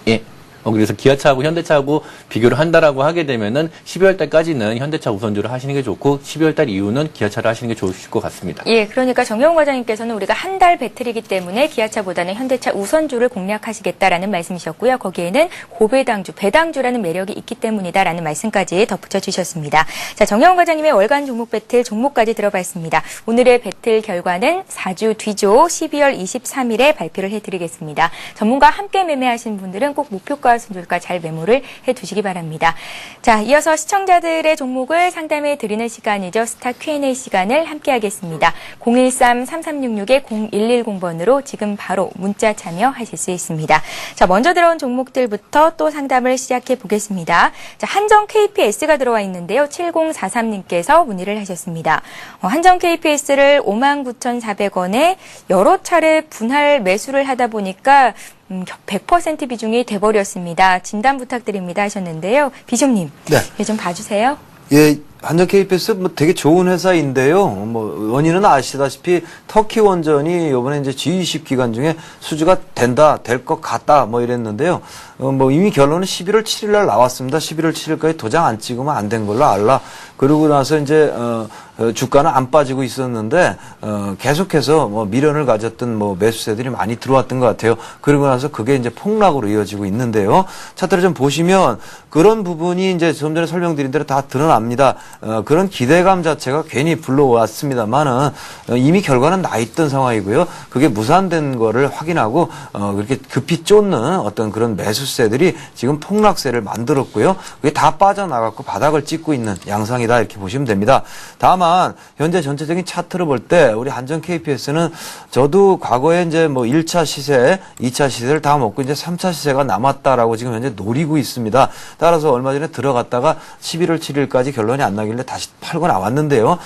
예. 그래서 기아차하고 현대차하고 비교를 한다라고 하게 되면은 12월 달까지는 현대차 우선주를 하시는 게 좋고 12월 달 이후는 기아차를 하시는 게 좋으실 것 같습니다. 예, 그러니까 정영훈 과장님께서는 우리가 한 달 배틀이기 때문에 기아차보다는 현대차 우선주를 공략하시겠다라는 말씀이셨고요. 거기에는 고배당주, 배당주라는 매력이 있기 때문이다라는 말씀까지 덧붙여 주셨습니다. 자, 정영훈 과장님의 월간 종목 배틀 종목까지 들어봤습니다. 오늘의 배틀 결과는 4주 뒤죠. 12월 23일에 발표를 해드리겠습니다. 전문가 함께 매매하시는 분들은 꼭 목표가 순저가 잘 메모를 해두시기 바랍니다. 자, 이어서 시청자들의 종목을 상담해 드리는 시간이죠. 스타 Q&A 시간을 함께하겠습니다. 013-3366-0110번으로 지금 바로 문자 참여하실 수 있습니다. 자, 먼저 들어온 종목들부터 또 상담을 시작해 보겠습니다. 자, 한정 KPS가 들어와 있는데요. 7043님께서 문의를 하셨습니다. 한정 KPS를 59,400원에 여러 차례 분할 매수를 하다 보니까 100% 비중이 돼버렸습니다. 진단 부탁드립니다 하셨는데요. 비숍님, 네. 좀 봐주세요. 예, 한정 KPS 뭐 되게 좋은 회사인데요. 뭐 원인은 아시다시피 터키 원전이 이번에 이제 G20 기간 중에 수주가 된다, 될 것 같다, 뭐 이랬는데요. 뭐 이미 결론은 11월 7일 날 나왔습니다. 11월 7일까지 도장 안 찍으면 안 된 걸로 알라. 그러고 나서 이제 주가는 안 빠지고 있었는데 계속해서 뭐 미련을 가졌던 뭐 매수세들이 많이 들어왔던 것 같아요. 그러고 나서 그게 이제 폭락으로 이어지고 있는데요. 차트를 좀 보시면 그런 부분이 이제 좀 전에 설명드린 대로 다 드러납니다. 그런 기대감 자체가 괜히 불러왔습니다만은 이미 결과는 나 있던 상황이고요. 그게 무산된 거를 확인하고 그렇게 급히 쫓는 어떤 그런 매수세들이 지금 폭락세를 만들었고요. 그게 다 빠져나갔고 바닥을 찍고 있는 양상이다 이렇게 보시면 됩니다. 다만 현재 전체적인 차트를 볼 때 우리 한정 KPS는 저도 과거에 이제 뭐 1차 시세, 2차 시세를 다 먹고 이제 3차 시세가 남았다라고 지금 현재 노리고 있습니다. 따라서 얼마 전에 들어갔다가 11월 7일까지 결론이 안 나길래 다시 팔고 나왔는데요.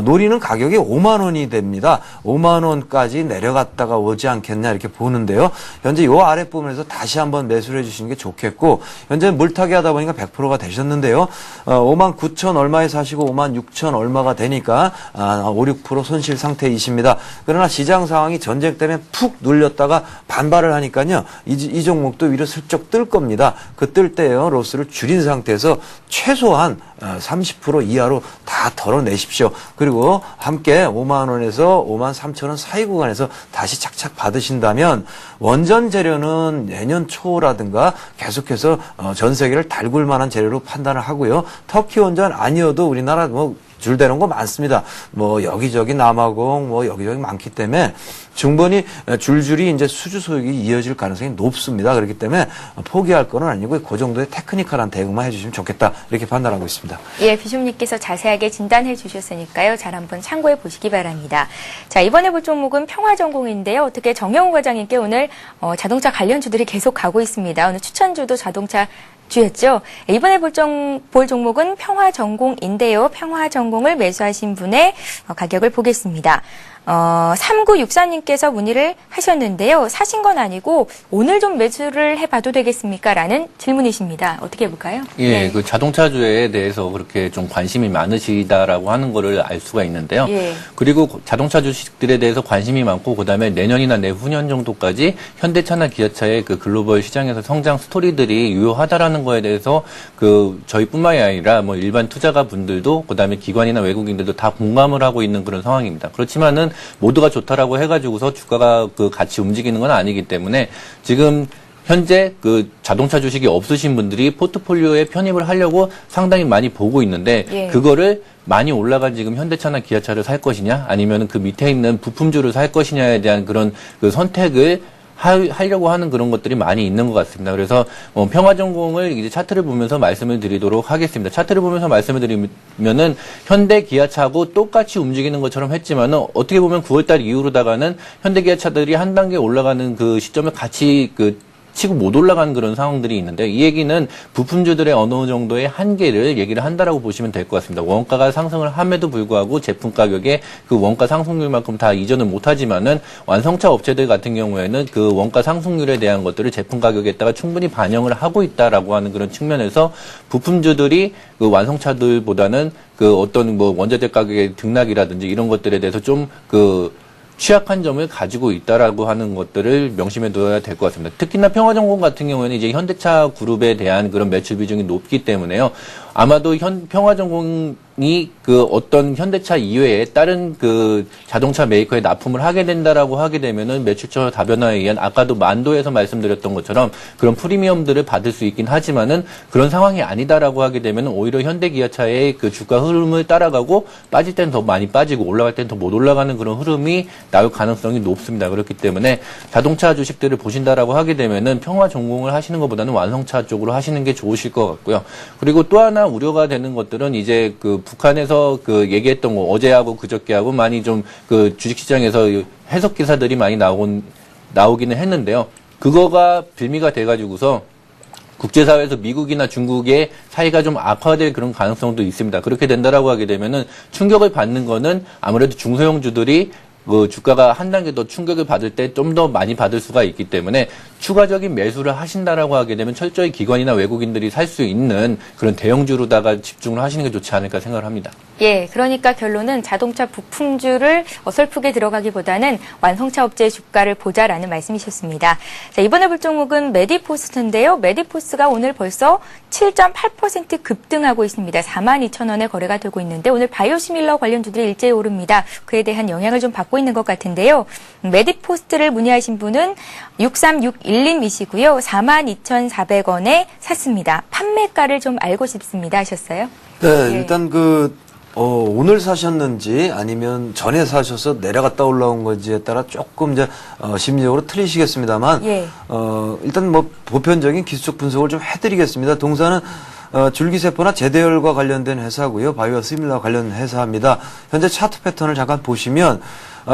노리는 가격이 5만 원이 됩니다. 5만 원까지 내려갔다가 오지 않겠냐 이렇게 보는데요. 현재 요 아랫부분에서 다시 한번 매수를 해주시는 게 좋겠고 현재 물타기 하다 보니까 100%가 되셨는데요. 5만 9천 얼마에 사시고 5만 6천 얼마가 되니까 5, 6% 손실 상태이십니다. 그러나 시장 상황이 전쟁 때문에 푹 눌렸다가 반발을 하니까요. 이 종목도 위로 슬쩍 뜰 겁니다. 그 뜰 때요. 로스를 줄인 상태에서 최소한 30% 이하로 다 덜어내십시오. 그리고 함께 5만 원에서 5만 3천 원 사이 구간에서 다시 착착 받으신다면 원전 재료는 내년 초라든가 계속해서 전 세계를 달굴 만한 재료로 판단을 하고요. 터키 원전 아니어도 우리나라 뭐 줄대는 거 많습니다. 뭐 여기저기 남아공 뭐 여기저기 많기 때문에 충분히 줄줄이 이제 수주 소득이 이어질 가능성이 높습니다. 그렇기 때문에 포기할 건 아니고 그 정도의 테크니컬한 대응만 해주시면 좋겠다 이렇게 판단하고 있습니다. 예, 비숍님께서 자세하게 진단해 주셨으니까요. 잘 한번 참고해 보시기 바랍니다. 자, 이번에 볼 종목은 평화전공인데요. 어떻게 정영우 과장님께 오늘 자동차 관련주들이 계속 가고 있습니다. 오늘 추천주도 자동차 주였죠. 이번에 볼 종목은 평화전공인데요. 평화전공을 매수하신 분의 가격을 보겠습니다. 3964님께서 문의를 하셨는데요. 사신 건 아니고 오늘 좀 매수를 해봐도 되겠습니까? 라는 질문이십니다. 어떻게 해볼까요? 예, 네. 그 자동차주에 대해서 그렇게 좀 관심이 많으시다라고 하는 거를 알 수가 있는데요. 예. 그리고 자동차 주식들에 대해서 관심이 많고 그다음에 내년이나 내후년 정도까지 현대차나 기아차의 그 글로벌 시장에서 성장 스토리들이 유효하다라는 거에 대해서 그 저희뿐만이 아니라 뭐 일반 투자가 분들도 그다음에 기관이나 외국인들도 다 공감을 하고 있는 그런 상황입니다. 그렇지만은 모두가 좋다라고 해가지고서 주가가 그 같이 움직이는 건 아니기 때문에 지금 현재 그 자동차 주식이 없으신 분들이 포트폴리오에 편입을 하려고 상당히 많이 보고 있는데 예. 그거를 많이 올라간 지금 현대차나 기아차를 살 것이냐 아니면 그 밑에 있는 부품주를 살 것이냐에 대한 그런 그 선택을 하려고 하는 그런 것들이 많이 있는 것 같습니다. 그래서 평화전공을 이제 차트를 보면서 말씀을 드리도록 하겠습니다. 차트를 보면서 말씀을 드리면은 현대 기아차하고 똑같이 움직이는 것처럼 했지만은 어떻게 보면 9월달 이후로다가는 현대 기아차들이 한 단계 올라가는 그 시점을 같이 치고 못 올라가는 그런 상황들이 있는데 이 얘기는 부품주들의 어느 정도의 한계를 얘기를 한다라고 보시면 될 것 같습니다. 원가가 상승을 함에도 불구하고 제품 가격에 그 원가 상승률만큼 다 이전을 못하지만은 완성차 업체들 같은 경우에는 그 원가 상승률에 대한 것들을 제품 가격에다가 충분히 반영을 하고 있다라고 하는 그런 측면에서 부품주들이 그 완성차들보다는 그 어떤 뭐 원자재 가격의 등락이라든지 이런 것들에 대해서 좀 취약한 점을 가지고 있다라고 하는 것들을 명심해 둬야 될 것 같습니다. 특히나 평화전공 같은 경우에는 이제 현대차 그룹에 대한 그런 매출 비중이 높기 때문에요. 아마도 평화전공이 그 어떤 현대차 이외에 다른 그 자동차 메이커에 납품을 하게 된다라고 하게 되면은 매출처 다변화에 의한 아까도 만도에서 말씀드렸던 것처럼 그런 프리미엄들을 받을 수 있긴 하지만은 그런 상황이 아니다라고 하게 되면 오히려 현대기아차의 그 주가 흐름을 따라가고 빠질 때는 더 많이 빠지고 올라갈 때는 더 못 올라가는 그런 흐름이 나올 가능성이 높습니다. 그렇기 때문에 자동차 주식들을 보신다라고 하게 되면은 평화전공을 하시는 것보다는 완성차 쪽으로 하시는 게 좋으실 것 같고요. 그리고 또 하나 우려가 되는 것들은 이제 그 북한에서 그 얘기했던 거 어제하고 그저께하고 많이 좀 그 주식시장에서 해석 기사들이 많이 나오기는 했는데요. 그거가 빌미가 돼가지고서 국제사회에서 미국이나 중국의 사이가 좀 악화될 그런 가능성도 있습니다. 그렇게 된다라고 하게 되면은 충격을 받는 거는 아무래도 중소형주들이 그 주가가 한 단계 더 충격을 받을 때 좀 더 많이 받을 수가 있기 때문에 추가적인 매수를 하신다라고 하게 되면 철저히 기관이나 외국인들이 살 수 있는 그런 대형주로다가 집중을 하시는 게 좋지 않을까 생각을 합니다. 예, 그러니까 결론은 자동차 부품주를 어설프게 들어가기보다는 완성차 업체의 주가를 보자라는 말씀이셨습니다. 자, 이번에 볼 종목은 메디포스트인데요. 메디포스가 오늘 벌써 7.8% 급등하고 있습니다. 42,000원에 거래가 되고 있는데 오늘 바이오시밀러 관련주들이 일제히 오릅니다. 그에 대한 영향을 좀 받고 있는 것 같은데요. 메디포스트를 문의하신 분은 6361님이시고요. 42,400원에 샀습니다. 판매가를 좀 알고 싶습니다 하셨어요? 네, 예. 일단 오늘 사셨는지 아니면 전에 사셔서 내려갔다 올라온 건지에 따라 조금 이제 심리적으로 틀리시겠습니다만 예. 일단 뭐 보편적인 기술적 분석을 좀 해드리겠습니다. 동사는 줄기세포나 제대열과 관련된 회사고요. 바이오시밀러 관련 회사입니다. 현재 차트 패턴을 잠깐 보시면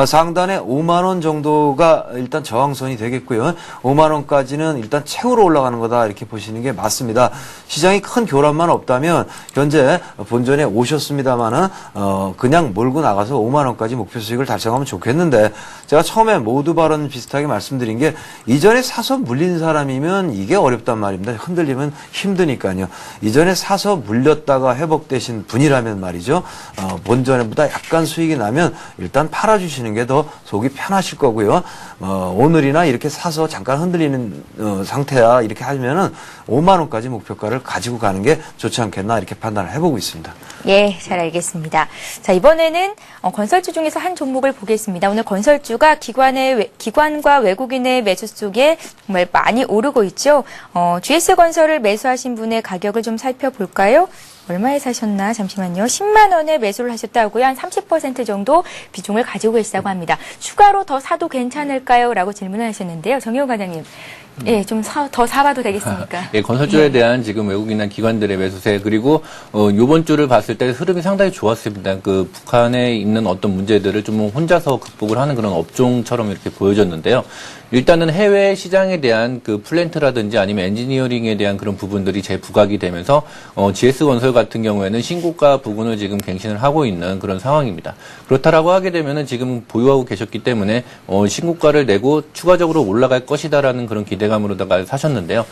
상단에 5만 원 정도가 일단 저항선이 되겠고요. 5만 원까지는 일단 채우러 올라가는 거다 이렇게 보시는 게 맞습니다. 시장이 큰 교란만 없다면 현재 본전에 오셨습니다만은 그냥 몰고 나가서 5만 원까지 목표 수익을 달성하면 좋겠는데 제가 처음에 모두 발언 비슷하게 말씀드린 게 이전에 사서 물린 사람이면 이게 어렵단 말입니다. 흔들리면 힘드니까요. 이전에 사서 물렸다가 회복되신 분이라면 말이죠. 본전에보다 약간 수익이 나면 일단 팔아주시는 게 더 속이 편하실 거고요. 오늘이나 이렇게 사서 잠깐 흔들리는 상태야 이렇게 하면은 5만 원까지 목표가를 가지고 가는 게 좋지 않겠나 이렇게 판단을 해보고 있습니다. 예, 잘 알겠습니다. 자, 이번에는 건설주 중에서 한 종목을 보겠습니다. 오늘 건설주가 기관과 외국인의 매수 속에 정말 많이 오르고 있죠. GS건설을 매수하신 분의 가격을 좀 살펴볼까요? 얼마에 사셨나? 잠시만요. 10만 원에 매수를 하셨다고요. 한 30% 정도 비중을 가지고 계시다고 합니다. 추가로 더 사도 괜찮을까요? 라고 질문을 하셨는데요. 정효 과장님. 예, 좀 더 사봐도 되겠습니까? 예, 건설주에 대한 지금 외국인이나 기관들의 매수세 그리고 요번 주를 봤을 때 흐름이 상당히 좋았습니다. 그 북한에 있는 어떤 문제들을 좀 혼자서 극복을 하는 그런 업종처럼 이렇게 보여졌는데요. 일단은 해외 시장에 대한 그 플랜트라든지 아니면 엔지니어링에 대한 그런 부분들이 재부각이 되면서 GS건설 같은 경우에는 신고가 부분을 지금 갱신을 하고 있는 그런 상황입니다. 그렇다라고 하게 되면은 지금 보유하고 계셨기 때문에 신고가를 내고 추가적으로 올라갈 것이다라는 그런 기대감으로다가 사셨는데요.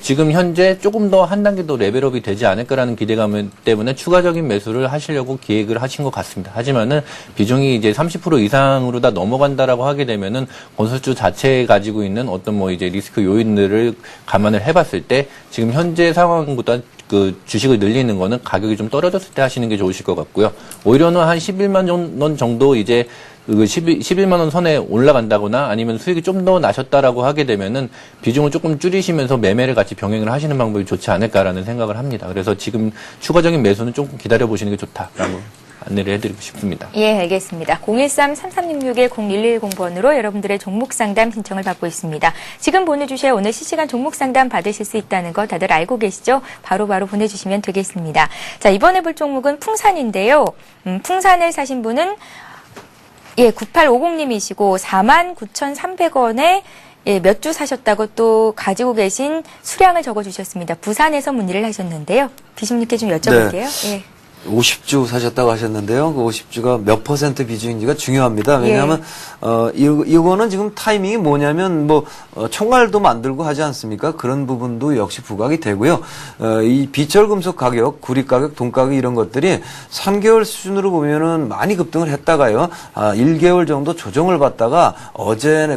지금 현재 조금 더 한 단계 더 레벨업이 되지 않을까라는 기대감 때문에 추가적인 매수를 하시려고 기획을 하신 것 같습니다. 하지만은 비중이 이제 30% 이상으로 다 넘어간다라고 하게 되면은 건설주 자체 가지고 있는 어떤 뭐 이제 리스크 요인들을 감안을 해봤을 때 지금 현재 상황보다 그 주식을 늘리는 거는 가격이 좀 떨어졌을 때 하시는 게 좋으실 것 같고요. 오히려는 한 11만 원 정도 이제 그 11만 원 선에 올라간다거나 아니면 수익이 좀 더 나셨다라고 하게 되면은 비중을 조금 줄이시면서 매매를 같이 병행을 하시는 방법이 좋지 않을까라는 생각을 합니다. 그래서 지금 추가적인 매수는 조금 기다려 보시는 게 좋다라고 안내를 해드리고 싶습니다. 예, 알겠습니다. 013-3366-0110번으로 여러분들의 종목 상담 신청을 받고 있습니다. 지금 보내주셔야 오늘 실시간 종목 상담 받으실 수 있다는 거 다들 알고 계시죠? 바로바로 보내주시면 되겠습니다. 자, 이번에 볼 종목은 풍산인데요. 풍산을 사신 분은 9850님이시고 49,300원에 몇 주 사셨다고 또 가지고 계신 수량을 적어주셨습니다. 부산에서 문의를 하셨는데요. 비심님께 좀 여쭤볼게요. 네. 50주 사셨다고 하셨는데요. 그 50주가 몇 퍼센트 비중인지가 중요합니다. 왜냐하면 이거는 지금 타이밍이 뭐냐면 총알도 만들고 하지 않습니까? 그런 부분도 역시 부각이 되고요. 이 비철금속 가격, 구리 가격, 돈 가격 이런 것들이 3개월 수준으로 보면은 많이 급등을 했다가요. 1개월 정도 조정을 받다가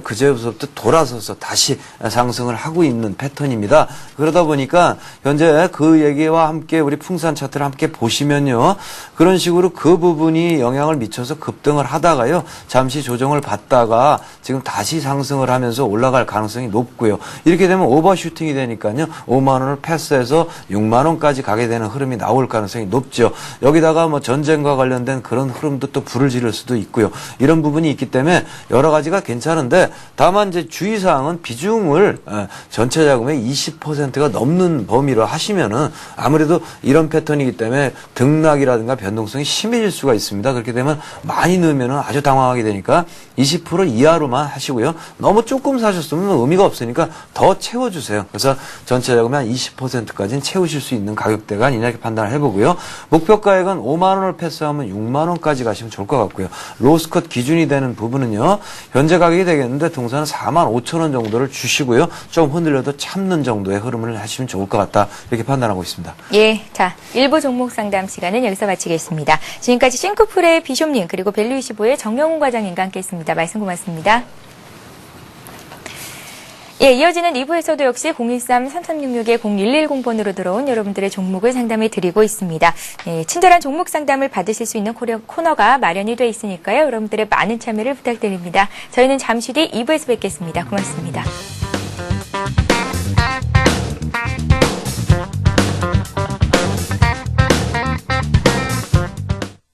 그제부터 돌아서서 다시 상승을 하고 있는 패턴입니다. 그러다 보니까 현재 그 얘기와 함께 우리 풍산 차트를 함께 보시면요. 그런 식으로 그 부분이 영향을 미쳐서 급등을 하다가요. 잠시 조정을 받다가 지금 다시 상승을 하면서 올라갈 가능성이 높고요. 이렇게 되면 오버슈팅이 되니까요. 5만 원을 패스해서 6만 원까지 가게 되는 흐름이 나올 가능성이 높죠. 여기다가 전쟁과 관련된 그런 흐름도 또 불을 지를 수도 있고요. 이런 부분이 있기 때문에 여러 가지가 괜찮은데 다만 이제 주의사항은 비중을 전체 자금의 20%가 넘는 범위로 하시면은 아무래도 이런 패턴이기 때문에 등락이라든가 변동성이 심해질 수가 있습니다. 그렇게 되면 많이 넣으면 아주 당황하게 되니까 20% 이하로만 하시고요. 너무 조금 사셨으면 의미가 없으니까 더 채워주세요. 그래서 전체 자금의 한 20%까지는 채우실 수 있는 가격대가 아니냐 이렇게 판단을 해보고요. 목표가액은 5만 원을 패스하면 6만 원까지 가시면 좋을 것 같고요. 로스컷 기준이 되는 부분은요. 현재 가격이 되겠는데 동사는 4만 5천 원 정도를 주시고요. 좀 흔들려도 참는 정도의 흐름을 하시면 좋을 것 같다. 이렇게 판단하고 있습니다. 예, 자, 일부 종목 상담 시간은 여기서 마치겠습니다. 지금까지 싱크풀의 비숍님 그리고 밸류25의 정영훈 과장님과 함께했습니다. 말씀 고맙습니다. 예, 이어지는 2부에서도 역시 013-3366-0110번으로 들어온 여러분들의 종목을 상담해 드리고 있습니다. 예, 친절한 종목 상담을 받으실 수 있는 코너가 마련이 돼 있으니까요. 여러분들의 많은 참여를 부탁드립니다. 저희는 잠시 뒤 2부에서 뵙겠습니다. 고맙습니다.